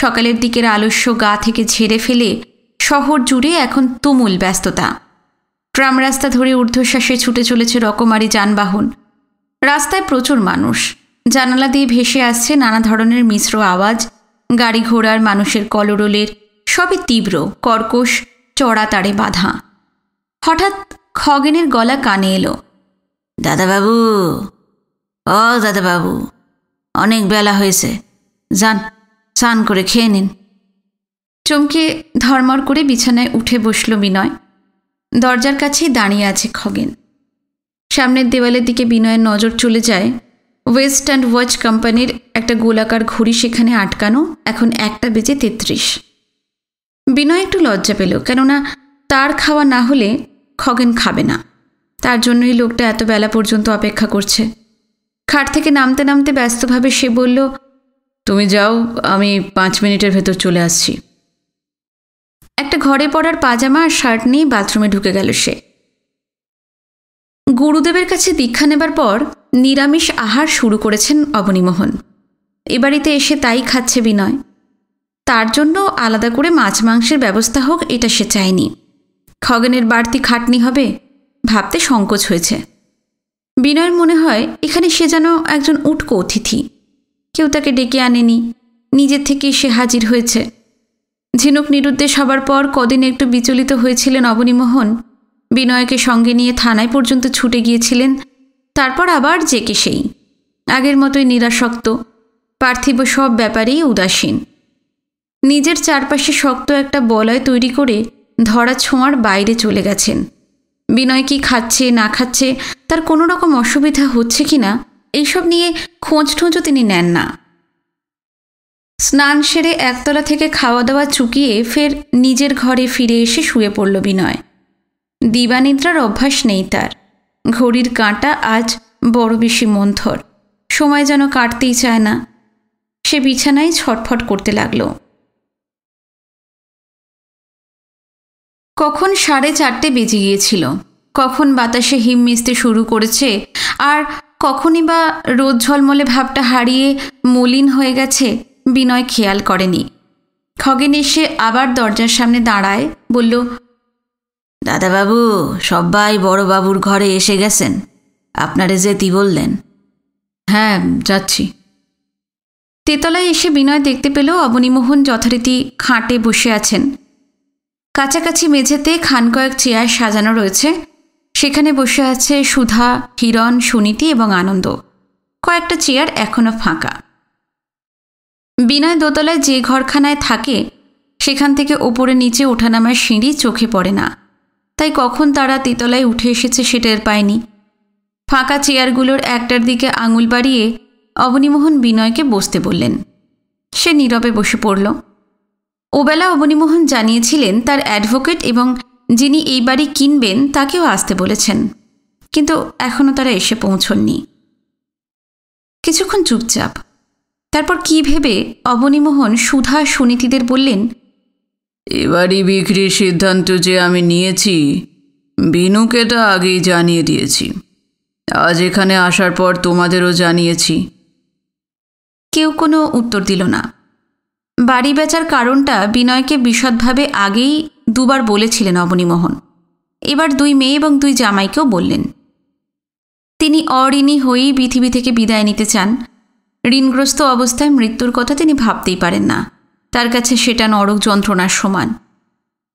B: সকালের দিকের আলস্য গা থেকে ঝেড়ে ফেলে শহর জুড়ে এখন তুমুল ব্যস্ততা। ট্রাম রাস্তা ধরে ঊর্ধ্বশ্বাসে ছুটে চলেছে রকমারি যানবাহন। রাস্তায় প্রচুর মানুষ, জানালা দিয়ে ভেসে আসছে নানা ধরনের মিশ্র আওয়াজ, গাড়ি ঘোড়ার, মানুষের কলরোলের, সবই তীব্র, কর্কশ, চড়া তারে বাঁধা। হঠাৎ খগেনের গলা কানে এলো।
C: দাদাবাবু, ও দাদাবাবু, অনেক বেলা হয়েছে, যান স্নান করে খেয়ে নিন।
B: চমকে ধর্মর করে বিছানায় উঠে বসল বিনয়। দরজার কাছেই দাঁড়িয়ে আছে খগেন। সামনের দেওয়ালের দিকে বিনয়ের নজর চলে যায়। ওয়েস্ট অ্যান্ড ওয়াচ কোম্পানির একটা গোলাকার ঘড়ি সেখানে আটকানো, এখন 1:33। বিনয় একটু লজ্জা পেল, কেননা তার খাওয়া না হলে খগেন খাবে না। তার জন্যই লোকটা এত বেলা পর্যন্ত অপেক্ষা করছে। খাট থেকে নামতে নামতে ব্যস্তভাবে সে বলল, তুমি যাও, আমি 5 মিনিটের ভেতর চলে আসছি। একটা ঘরে পড়ার পাজামা আর শার্ট নিয়ে বাথরুমে ঢুকে গেল সে। গুরুদেবের কাছে দীক্ষা নেবার পর নিরামিষ আহার শুরু করেছেন অবনীমোহন। এ বাড়িতে এসে তাই খাচ্ছে বিনয়। তার জন্য আলাদা করে মাছ মাংসের ব্যবস্থা হোক এটা সে চায়নি। খগেনের বাড়তি খাটনি হবে ভাবতে সংকোচ হয়েছে। বিনয়ের মনে হয় এখানে সে যেন একজন উটকো অতিথি। কেউ তাকে ডেকে আনেনি, নিজের থেকেই সে হাজির হয়েছে। ঝিনুক নিরুদ্দেশ হবার পর কদিন একটু বিচলিত হয়েছিলেন অবনীমোহন। বিনয়কে সঙ্গে নিয়ে থানায় পর্যন্ত ছুটে গিয়েছিলেন। তারপর আবার জেকে সেই আগের মতোই নিরাসক্ত, পার্থিব সব ব্যাপারেই উদাসীন। নিজের চারপাশে শক্ত একটা বলয় তৈরি করে ধরা ছোঁয়ার বাইরে চলে গেছেন। বিনয় কি খাচ্ছে না খাচ্ছে, তার কোনো রকম অসুবিধা হচ্ছে কি না, এইসব নিয়ে খোঁজও তিনি নেন না। স্নান সেরে একতলা থেকে খাওয়া দাওয়া চুকিয়ে ফের নিজের ঘরে ফিরে এসে শুয়ে পড়ল বিনয়। দিবানিদ্রার অভ্যাস নেই তার। ঘড়ির কাঁটা আজ বড় বেশি মন্থর, সময় যেন কাটতেই চায় না। সে বিছানায় ছটফট করতে লাগল। কখন 4:30 বেজে গিয়েছিল, কখন বাতাসে হিম মিশতে শুরু করেছে, আর কখনই বা রোদ ঝলমলে ভাবটা হারিয়ে মলিন হয়ে গেছে, বিনয় খেয়াল করেনি। খগেন এসে আবার দরজার সামনে দাঁড়ায়, বলল,
C: দাদাবাবু, সবাই বড়বাবুর ঘরে এসে গেছেন, আপনারে যেতে বললেন।
B: হ্যাঁ, যাচ্ছি। তেতলায় এসে বিনয় দেখতে পেল অবনীমোহন যথারীতি খাটে বসে আছেন। কাছাকাছি মেঝেতে খান কয়েক চেয়ার সাজানো রয়েছে। সেখানে বসে আছে সুধা, হিরণ, সুনীতি এবং আনন্দ। কয়েকটা চেয়ার এখনো ফাঁকা। বিনয় দোতলায় যে ঘরখানায় থাকে সেখান থেকে ওপরে নিচে ওঠানামার সিঁড়ি চোখে পড়ে না, তাই কখন তারা তেতলায় উঠে এসেছে সে টের পায়নি। ফাঁকা চেয়ারগুলোর একটার দিকে আঙুল বাড়িয়ে অবনীমোহন বিনয়কে বসতে বললেন। সে নীরবে বসে পড়ল। ওবেলা অবনীমোহন জানিয়েছিলেন তার অ্যাডভোকেট এবং যিনি এই বাড়ি কিনবেন তাকেও আসতে বলেছেন, কিন্তু এখনও তারা এসে পৌঁছননি। কিছুক্ষণ চুপচাপ। তারপর কি ভেবে অবনীমোহন সুধা সুনীতিদের বললেন,
D: এ বাড়ি বিক্রির সিদ্ধান্ত যে আমি নিয়েছি, বিনুকে তা আগেই জানিয়ে দিয়েছি। আজ এখানে আসার পর তোমাদেরও জানিয়েছি।
B: কেউ কোনো উত্তর দিল না। বাড়ি বেচার কারণটা বিনয়কে বিশদভাবে আগেই 2 বার বলেছিলেন অবনীমোহন। এবার 2 মেয়ে এবং 2 জামাইকেও বললেন। তিনি অঋণী হয়েই পৃথিবী থেকে বিদায় নিতে চান। ঋণগ্রস্ত অবস্থায় মৃত্যুর কথা তিনি ভাবতেই পারেন না। তার কাছে সেটা নরক যন্ত্রণার সমান।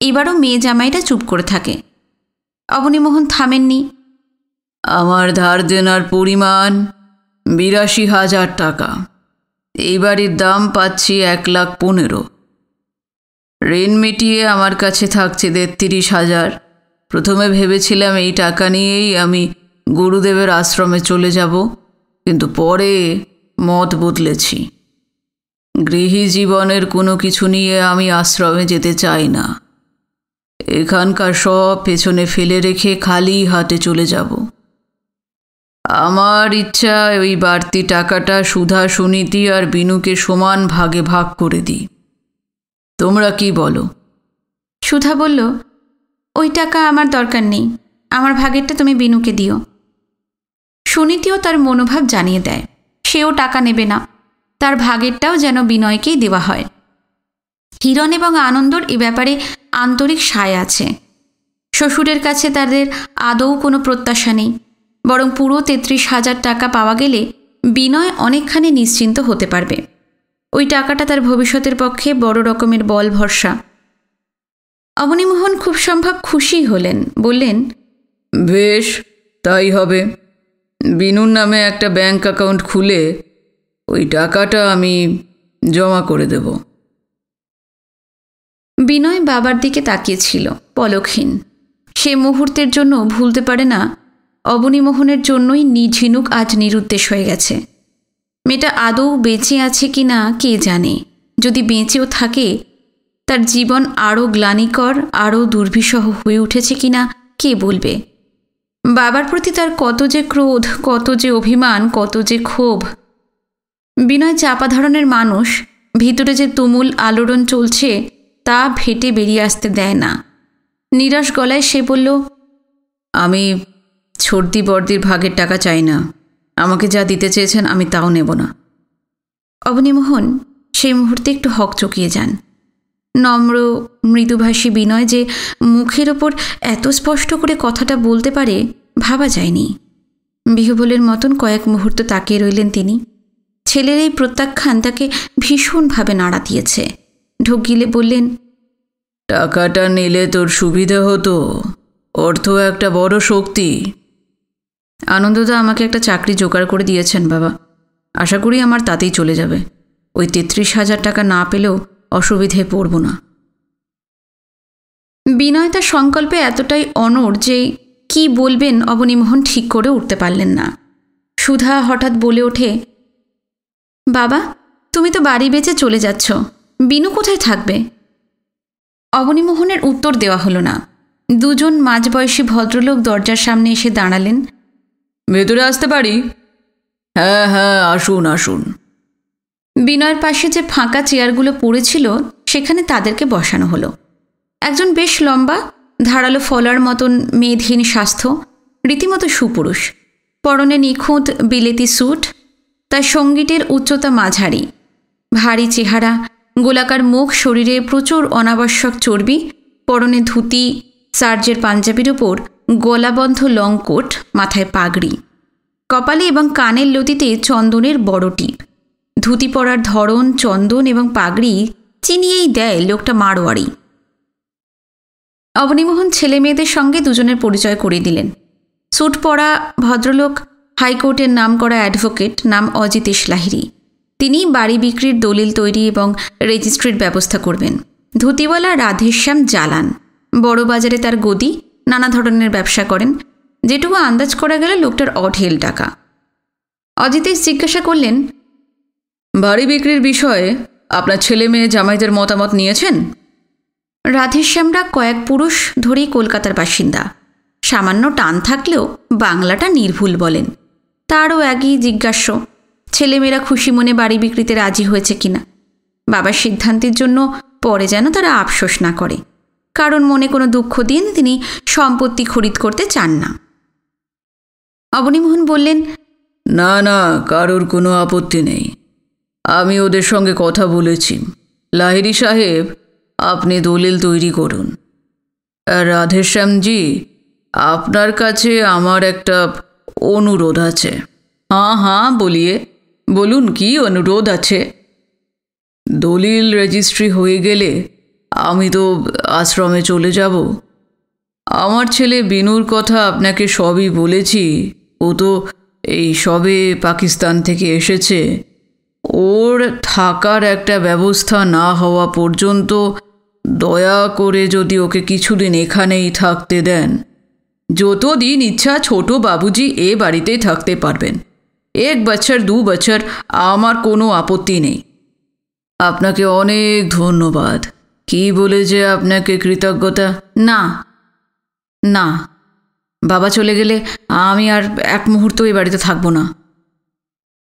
B: এবারও মেয়ে জামাইটা চুপ করে থাকে। অবনীমোহন থামেননি।
D: আমার ধার দেনার পরিমাণ 82,000 টাকা। এই বাড়ির দাম পাচ্ছি 1,15,000। ঋণ মিটিয়ে আমার কাছে থাকছে 33,000। প্রথমে ভেবেছিলাম এই টাকা নিয়েই আমি গুরুদেবের আশ্রমে চলে যাব, কিন্তু পরে মত বদলেছি। গৃহী জীবনের কোনো কিছু নিয়ে আমি আশ্রমে যেতে চাই না। এখানকার সব পেছনে ফেলে রেখে খালি হাতে চলে যাব। আমার ইচ্ছা ওই বাড়তি টাকাটা সুধা, সুনীতি আর বিনুকে সমান ভাগে ভাগ করে দিই। তোমরা কি বলো?
B: সুধা বলল, ওই টাকা আমার দরকার নেই, আমার ভাগেরটা তুমি বিনুকে দিও। সুনীতিও তার মনোভাব জানিয়ে দেয়, সেও টাকা নেবে না, তার ভাগেরটাও যেন বিনয়কেই দেওয়া হয়। হিরণ এবং আনন্দর এ ব্যাপারে আন্তরিক সায় আছে। শ্বশুরের কাছে তাদের আদৌ কোনো প্রত্যাশা নেই, বরং পুরো 33,000 টাকা পাওয়া গেলে বিনয় অনেকখানি নিশ্চিন্ত হতে পারবে। ওই টাকাটা তার ভবিষ্যতের পক্ষে বড় রকমের বল ভরসা। অবনীমোহন খুব সম্ভব খুশি হলেন, বললেন,
D: বেশ, তাই হবে। বিনুর নামে একটা ব্যাংক অ্যাকাউন্ট খুলে ওই টাকাটা আমি জমা করে দেব।
B: বিনয় বাবার দিকে তাকিয়েছিল, পলকহীন। সে মুহূর্তের জন্য ভুলতে পারে না অবনীমোহনের জন্যই ঝিনুক আজ নিরুদ্দেশ হয়ে গেছে। মেয়েটা আদৌ বেঁচে আছে কি না কে জানে। যদি বেঁচেও থাকে, তার জীবন আরও গ্লানিকর, আরও দুর্বিষহ হয়ে উঠেছে কিনা কে বলবে। বাবার প্রতি তার কত যে ক্রোধ, কত যে অভিমান, কত যে ক্ষোভ। বিনয় চাপা ধরনের মানুষ, ভিতরে যে তুমুল আলোড়ন চলছে তা ফেটে বেরিয়ে আসতে দেয় না। নিরাশ গলায় সে বলল,
D: আমি ছর্দি বর্দির ভাগের টাকা চাই না। আমাকে যা দিতে চেয়েছেন আমি তাও নেব না।
B: অবনীমোহন সেই মুহূর্তে একটু হকচকিয়ে যান। নম্র মৃদুভাষী বিনয় যে মুখের ওপর এত স্পষ্ট করে কথাটা বলতে পারে ভাবা যায়নি। বিহবলের মতন কয়েক মুহূর্ত তাকিয়ে রইলেন তিনি। ছেলের এই প্রত্যাখ্যান তাকে ভীষণভাবে নাড়া দিয়েছে। ঢোক গিলে বললেন,
D: টাকাটা নিলে তোর সুবিধা হতো। অর্থ একটা বড় শক্তি। আনন্দদা আমাকে একটা চাকরি জোগাড় করে দিয়েছেন বাবা। আশা করি আমার তাতেই চলে যাবে। ওই 33,000 টাকা না পেলেও অসুবিধে পড়ব না।
B: বিনয় তার সংকল্পে এতটাই অনড় যে কি বলবেন অবনীমোহন ঠিক করে উঠতে পারলেন না। সুধা হঠাৎ বলে ওঠে, বাবা, তুমি তো বাড়ি বেচে চলে যাচ্ছ, বিনু কোথায় থাকবে? অবনীমোহনের উত্তর দেওয়া হলো না। দুজন মাঝবয়সী ভদ্রলোক দরজার সামনে এসে দাঁড়ালেন।
D: ভেতরে আসতে পারি? হ্যাঁ হ্যাঁ, আসুন আসুন।
B: বিনয়ের পাশে যে ফাঁকা চেয়ারগুলো পড়েছিল সেখানে তাদেরকে বসানো হলো। একজন বেশ লম্বা, ধারালো ফলার মতন মেদহীন স্বাস্থ্য, রীতিমতো সুপুরুষ। পরনে নিখুঁত বিলেতি স্যুট, তার সঙ্গীতের উচ্চতা মাঝারি। ভারী চেহারা, গোলাকার মুখ, শরীরে প্রচুর অনাবশ্যক চর্বি, পরনে ধুতি, সার্জের পাঞ্জাবির উপর গলাবন্ধ লং কোট, মাথায় পাগড়ি, কপালে এবং কানের লতিতে চন্দনের বড় টিপ। ধুতি পরার ধরন, চন্দন এবং পাগড়ি চিনিয়েই দেয় লোকটা মারোয়ারি। অবনীমোহন ছেলে মেয়েদের সঙ্গে দুজনের পরিচয় করিয়ে দিলেন। স্যুট পরা ভদ্রলোক হাইকোর্টের নামকরা অ্যাডভোকেট, নাম অজিতেশ লাহিড়ী। তিনি বাড়ি বিক্রির দলিল তৈরি এবং রেজিস্ট্রির ব্যবস্থা করবেন। ধুতিওয়ালা রাধেশ্যাম জালান, বড় বাজারে তার গদি, নানা ধরনের ব্যবসা করেন। যেটুকু আন্দাজ করা গেল লোকটার অঢেল টাকা। অজিতেশ জিজ্ঞাসা করলেন,
D: বাড়ি বিক্রির বিষয়ে আপনার ছেলে মেয়ে জামাইদের মতামত নিয়েছেন?
B: রাধেশ্যামরা কয়েক পুরুষ ধরেই কলকাতার বাসিন্দা। সামান্য টান থাকলেও বাংলাটা নির্ভুল বলেন। তারও আগেই জিজ্ঞাস্য ছেলেমেয়েরা খুশি মনে বাড়ি বিক্রিতে রাজি হয়েছে কিনা। বাবার সিদ্ধান্তের জন্য পরে যেন তারা আফসোস না করে। কারণ মনে কোনো দুঃখ দিন তিনি সম্পত্তি খরিদ করতে চান না। অবনীমোহন বললেন,
D: না না, কারোর কোনো আপত্তি নেই। আমি ওদের সঙ্গে কথা বলেছি। লাহিড়ী সাহেব, আপনি দলিল তৈরি করুন। আর রাধেশ্যামজি, আপনার কাছে আমার একটা অনুরোধ আছে। হ্যাঁ হ্যাঁ, বলুন কি অনুরোধ আছে? দলিল রেজিস্ট্রি হয়ে গেলে আমি তো আশ্রমে চলে যাব। আমার ছেলে বিনুর কথা আপনাকে সবই বলেছি। ও তো এই সবে পাকিস্তান থেকে এসেছে। ওর থাকার একটা ব্যবস্থা না হওয়া পর্যন্ত দয়া করে যদি ওকে কিছুদিন এখানেই থাকতে দেন। যতদিন ইচ্ছা ছোট বাবুজি এ বাড়িতেই থাকতে পারবেন। 1 বছর 2 বছর আমার কোনো আপত্তি নেই। আপনাকে অনেক ধন্যবাদ। কি বলে যে আপনাকে কৃতজ্ঞতা।
B: না
D: না, বাবা চলে গেলে আমি আর এক মুহূর্ত এই বাড়িতে থাকবো না।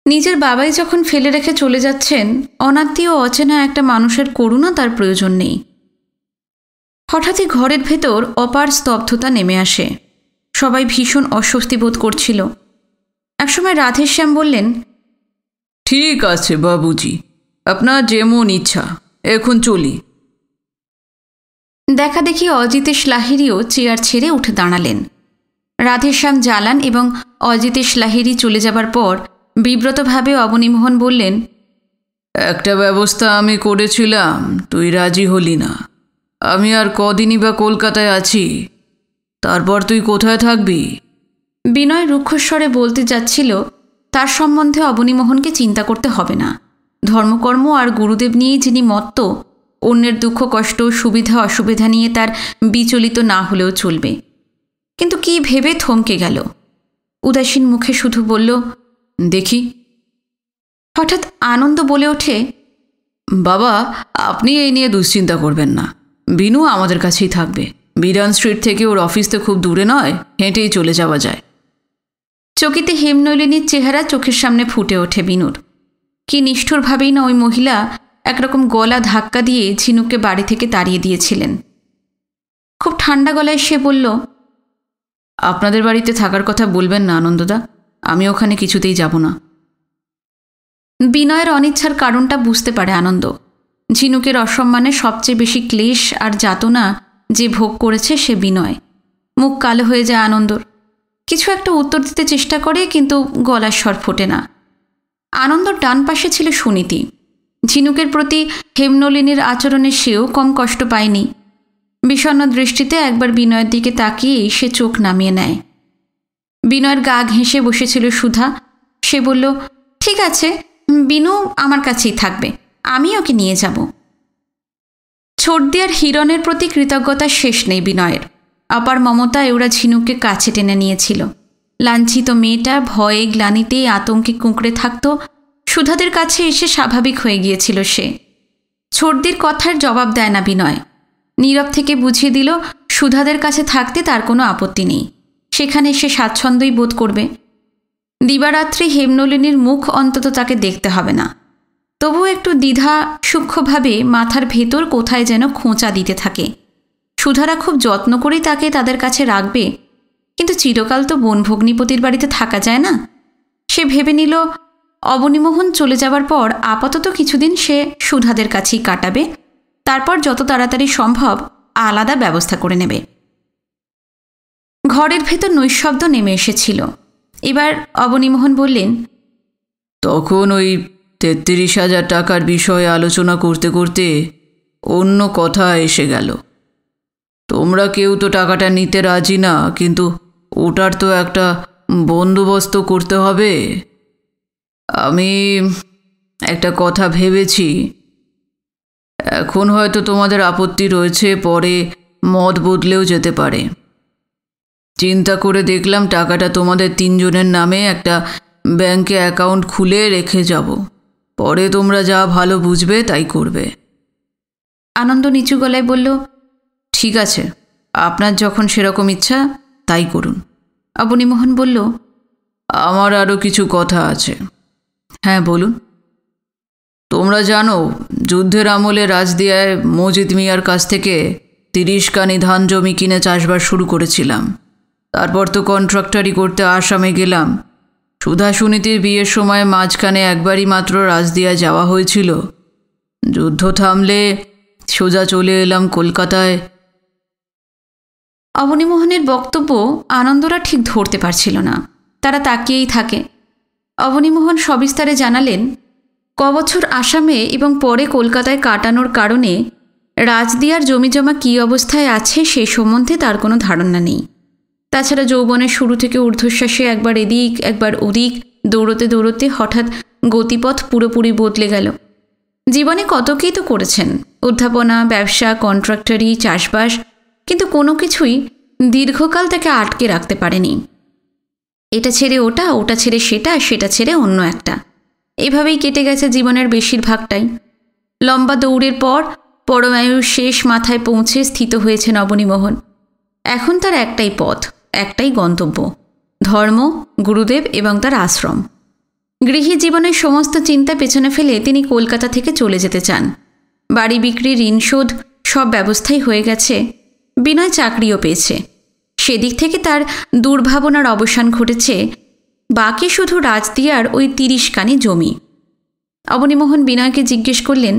B: নিজের বাবাই যখন ফেলে রেখে চলে যাচ্ছেন, অনাত্মীয় অচেনা একটা মানুষের করুণা তার প্রয়োজন নেই। হঠাৎই ঘরের ভেতর অপার স্তব্ধতা নেমে আসে। সবাই ভীষণ অস্বস্তি বোধ করছিল। একসময় রাধেশ্যাম বললেন,
D: ঠিক আছে বাবুজি, আপনার যেমন ইচ্ছা, এখন চলি।
B: দেখা দেখি অজিতেশ লাহিড়িও চেয়ার ছেড়ে উঠে দাঁড়ালেন। রাধেশ্যাম জ্বালান এবং অজিতেশ লাহিড়ি চলে যাবার পর বিব্রতভাবে অবনীমোহন বললেন,
D: একটা ব্যবস্থা আমি করেছিলাম, তুই রাজি হলি না। আমি আর কদিনই বা কলকাতায় আছি, তারপর তুই কোথায় থাকবি?
B: বিনয় রুক্ষস্বরে বলতে যাচ্ছিল, তার সম্বন্ধে অবনীমোহনকে চিন্তা করতে হবে না। ধর্মকর্ম আর গুরুদেব নিয়েই যিনি মত্ত, অন্যের দুঃখ কষ্ট সুবিধা অসুবিধা নিয়ে তার বিচলিত না হলেও চলবে। কিন্তু কি ভেবে থমকে গেল। উদাসীন মুখে শুধু বলল,
D: দেখি।
B: হঠাৎ আনন্দ বলে ওঠে,
D: বাবা, আপনি এই নিয়ে দুশ্চিন্তা করবেন না। বিনু আমাদের কাছেই থাকবে। বিরান স্ট্রিট থেকে ওর অফিস তো খুব দূরে নয়, হেঁটেই চলে যাওয়া যায়।
B: চকিতে হেমনলিনীর চেহারা চোখের সামনে ফুটে ওঠে বিনুর। কি নিষ্ঠুরভাবেই না ওই মহিলা একরকম গলা ধাক্কা দিয়ে ঝিনুককে বাড়ি থেকে তাড়িয়ে দিয়েছিলেন। খুব ঠান্ডা গলায় সে বলল,
D: আপনাদের বাড়িতে থাকার কথা বলবেন না আনন্দদা, আমি ওখানে কিছুতেই যাব না।
B: বিনয়ের অনিচ্ছার কারণটা বুঝতে পারে আনন্দ। ঝিনুকের অসম্মানে সবচেয়ে বেশি ক্লেশ আর যাতনা যে ভোগ করেছে সে বিনয়। মুখ কালো হয়ে যায় আনন্দর। কিছু একটা উত্তর দিতে চেষ্টা করে, কিন্তু গলার স্বর ফোটে না। আনন্দর ডান পাশে ছিল সুনীতি। ঝিনুকের প্রতি হেমনলিনীর আচরণে সেও কম কষ্ট পায়নি। বিষণ্ণ দৃষ্টিতে একবার বিনয়ের দিকে তাকিয়েই সে চোখ নামিয়ে নেয়। বিনয়ের গা ঘেঁষে বসেছিল সুধা। সে বলল, ঠিক আছে, বিনু আমার কাছেই থাকবে, আমি ওকে নিয়ে যাব। ছোটদি আর হিরণের প্রতি কৃতজ্ঞতার শেষ নেই বিনয়ের। অপার মমতায় ওরা ঝিনুককে কাছে টেনে নিয়েছিল। লাঞ্ছিত মেয়েটা ভয়ে গ্লানিতে আতঙ্কে কুঁকড়ে থাকত। সুধাদের কাছে এসে স্বাভাবিক হয়ে গিয়েছিল সে। ছোটদির কথার জবাব দেয় না বিনয়। নীরব থেকে বুঝিয়ে দিল সুধাদের কাছে থাকতে তার কোনো আপত্তি নেই, সেখানে সে স্বাচ্ছন্দ্যই বোধ করবে। দিবারাত্রি হেমনলিনীর মুখ অন্তত তাকে দেখতে হবে না। তবুও একটু দ্বিধা সূক্ষ্মভাবে মাথার ভেতর কোথায় যেন খোঁচা দিতে থাকে। সুধারা খুব যত্ন করেই তাকে তাদের কাছে রাখবে, কিন্তু চিরকাল তো বনভগ্নিপতির বাড়িতে থাকা যায় না। সে ভেবে নিল অবনীমোহন চলে যাবার পর আপাতত কিছুদিন সে সুধাদের কাছেই কাটাবে, তারপর যত তাড়াতাড়ি সম্ভব আলাদা ব্যবস্থা করে নেবে। ঘরের ভেতর নৈশব্দ নেমে এসেছিল। এবার অবনীমোহন বললেন,
D: তখন ওই 33,000 টাকার বিষয়ে আলোচনা করতে করতে অন্য কথা এসে গেল। তোমরা কেউ তো টাকাটা নিতে রাজি না, কিন্তু ওটার তো একটা বন্দোবস্ত করতে হবে। আমি একটা কথা ভেবেছি। এখন হয়তো তোমাদের আপত্তি রয়েছে, পরে মত বদলেও যেতে পারে। চিন্তা করে দেখলাম টাকাটা তোমাদের 3 জনের নামে একটা ব্যাংকে অ্যাকাউন্ট খুলে রেখে যাব। পরে তোমরা যা ভালো বুঝবে তাই করবে।
B: আনন্দ নিচু গলায় বলল,
D: ঠিক আছে, আপনার যখন সেরকম ইচ্ছা তাই করুন।
B: অবনীমোহন বলল,
D: আমার আরও কিছু কথা আছে। হ্যাঁ বলুন। তোমরা জানো, যুদ্ধের আমলে রাজদিয়ায় মজিদ মিয়ার কাছ থেকে 30 কানি ধান জমি কিনে চাষবাস শুরু করেছিলাম। তারপর তো কন্ট্রাক্টারি করতে আসামে গেলাম। সুধা সুনীতির বিয়ের সময় মাঝখানে একবারই মাত্র রাজদিয়া যাওয়া হয়েছিল। যুদ্ধ থামলে সোজা চলে এলাম কলকাতায়।
B: অবনীমোহনের বক্তব্য আনন্দরা ঠিক ধরতে পারছিল না। তারা তাকিয়েই থাকে। অবনীমোহন সবিস্তারে জানালেন, কবছর আসামে এবং পরে কলকাতায় কাটানোর কারণে রাজদিয়ার জমিজমা কী অবস্থায় আছে সে সম্বন্ধে তার কোনো ধারণা নেই। তাছাড়া যৌবনের শুরু থেকে ঊর্ধ্বশ্বাসে একবার এদিক একবার ওদিক দৌড়তে দৌড়তে হঠাৎ গতিপথ পুরোপুরি বদলে গেল। জীবনে কত কী তো করেছেন, অধ্যাপনা, ব্যবসা, কন্ট্রাক্টরি, চাষবাস, কিন্তু কোনো কিছুই দীর্ঘকাল তাকে আটকে রাখতে পারেনি। এটা ছেড়ে ওটা, ওটা ছেড়ে সেটা, সেটা ছেড়ে অন্য একটা, এভাবেই কেটে গেছে জীবনের বেশিরভাগটাই। লম্বা দৌড়ের পর পরমায়ুর শেষ মাথায় পৌঁছে স্থিত হয়েছেন অবনীমোহন। এখন তার একটাই পথ, একটাই গন্তব্য, ধর্ম, গুরুদেব এবং তার আশ্রম। গৃহী জীবনের সমস্ত চিন্তা পেছনে ফেলে তিনি কলকাতা থেকে চলে যেতে চান। বাড়ি বিক্রি, ঋণ শোধ সব ব্যবস্থাই হয়ে গেছে। বিনয় চাকরিও পেয়েছে। সেদিক থেকে তার দুর্ভাবনার অবসান ঘটেছে। বাকি শুধু রাজদিয়ার ওই 30 কানি জমি। অবনীমোহন বিনয়কে জিজ্ঞেস করলেন,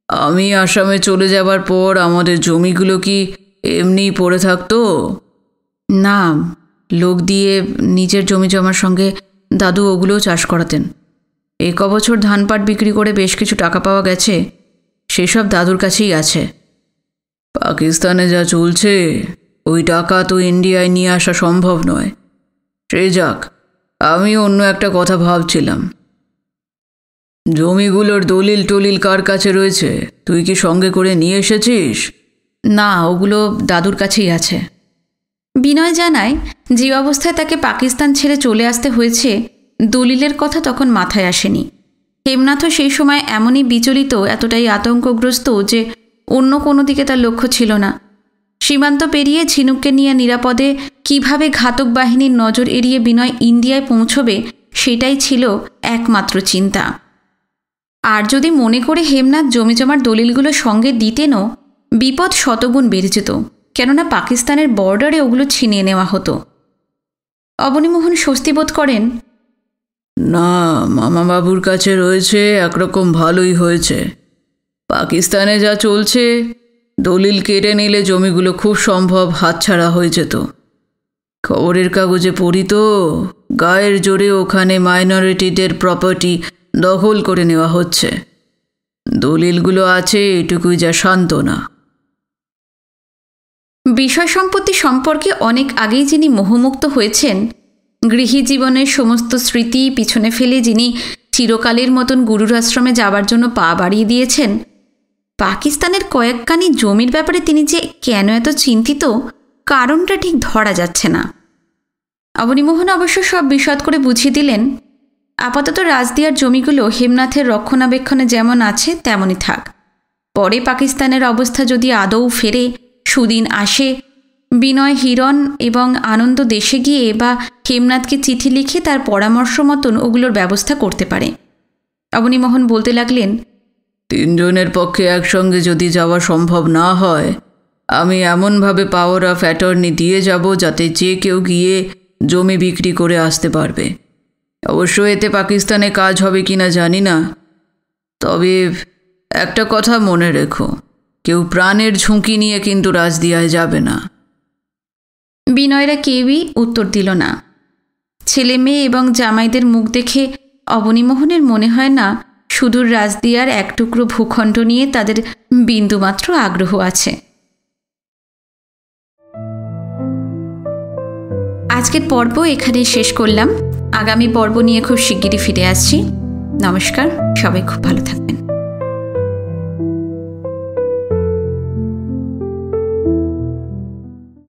D: আমি আসামে চলে যাবার পর আমাদের জমিগুলো কি এমনিই পড়ে থাকতো?
B: না, লোক দিয়ে নিজের জমি জমার সঙ্গে দাদু ওগুলোও চাষ করাতেন। এই কবছর ধান পাট বিক্রি করে বেশ কিছু টাকা পাওয়া গেছে, সেসব দাদুর কাছেই আছে।
D: পাকিস্তানে যা চলছে ওই টাকা তো ইন্ডিয়ায় নিয়ে আসা সম্ভব নয়। সে যাক, আমি অন্য একটা কথা ভাবছিলাম। জমিগুলোর দলিল টলিল কার কাছে রয়েছে? তুই কি সঙ্গে করে নিয়ে এসেছিস?
B: না, ওগুলো দাদুর কাছেই আছে। বিনয় জানায় যে অবস্থায় তাকে পাকিস্তান ছেড়ে চলে আসতে হয়েছে, দলিলের কথা তখন মাথায় আসেনি। হেমনাথও সেই সময় এমনই বিচলিত, এতটাই আতঙ্কগ্রস্ত যে অন্য কোনো দিকে তার লক্ষ্য ছিল না। সীমান্ত পেরিয়ে ঝিনুককে নিয়ে নিরাপদে কিভাবে ঘাতক বাহিনীর নজর এড়িয়ে বিনয় ইন্ডিয়ায় পৌঁছবে, সেটাই ছিল একমাত্র চিন্তা। আর যদি মনে করে হেমনাথ জমিজমার দলিলগুলো সঙ্গে দিতেনও, বিপদ শতগুণ বেড়ে যেত, কেননা পাকিস্তানের বর্ডারে ওগুলো ছিনিয়ে নেওয়া হতো। অবনীমোহন স্বস্তি বোধ করেন।
D: না, মামাবাবুর কাছে রয়েছে একরকম ভালোই হয়েছে। পাকিস্তানে যা চলছে, দলিল কেটে নিলে জমিগুলো খুব সম্ভব হাতছাড়া হয়ে যেত। খবরের কাগজে পড়ি তো, গায়ের জোরে ওখানে মাইনরিটিদের প্রপার্টি দখল করে নেওয়া হচ্ছে। দলিলগুলো আছে, এটুকুই যা সান্ত্বনা।
B: বিষয় সম্পত্তি সম্পর্কে অনেক আগেই যিনি মোহমুক্ত হয়েছেন, গৃহী জীবনের সমস্ত স্মৃতি পিছনে ফেলে যিনি চিরকালের মতন গুরুর আশ্রমে যাবার জন্য পা বাড়িয়ে দিয়েছেন, পাকিস্তানের কয়েকখানি জমির ব্যাপারে তিনি যে কেন এত চিন্তিত, কারণটা ঠিক ধরা যাচ্ছে না। অবনীমোহন অবশ্য সব বিশদ করে বুঝিয়ে দিলেন, আপাতত রাজদিয়ার জমিগুলো হেমনাথের রক্ষণাবেক্ষণে যেমন আছে তেমনই থাক। পরে পাকিস্তানের অবস্থা যদি আদৌ ফেরে, সুদিন আসে, বিনয়, হিরণ এবং আনন্দ দেশে গিয়ে বা হেমনাথকে চিঠি লিখে তার পরামর্শ মতন ওগুলোর ব্যবস্থা করতে পারে। অবনীমোহন বলতে লাগলেন,
D: 3 জনের পক্ষে একসঙ্গে যদি যাওয়া সম্ভব না হয়, আমি এমনভাবে পাওয়ার অফ অ্যাটর্নি দিয়ে যাব যাতে যে কেউ গিয়ে জমি বিক্রি করে আসতে পারবে। অবশ্য এতে পাকিস্তানে কাজ হবে কিনা জানি না, তবে একটা কথা মনে রেখো, কেউ প্রাণের ঝুঁকি নিয়ে কিন্তু রাজদিয়ায় যাবে না।
B: বিনয়রা কেউই উত্তর দিল না। ছেলে মেয়ে এবং জামাইদের মুখ দেখে অবনীমোহনের মনে হয় না সুদূর রাজদিয়ার এক টুকরো ভূখণ্ড নিয়ে তাদের বিন্দুমাত্র আগ্রহ আছে। আজকের পর্ব এখানেই শেষ করলাম। আগামী পর্ব নিয়ে খুব শিগগিরই ফিরে আসছি। নমস্কার, সবাই খুব ভালো থাকবেন।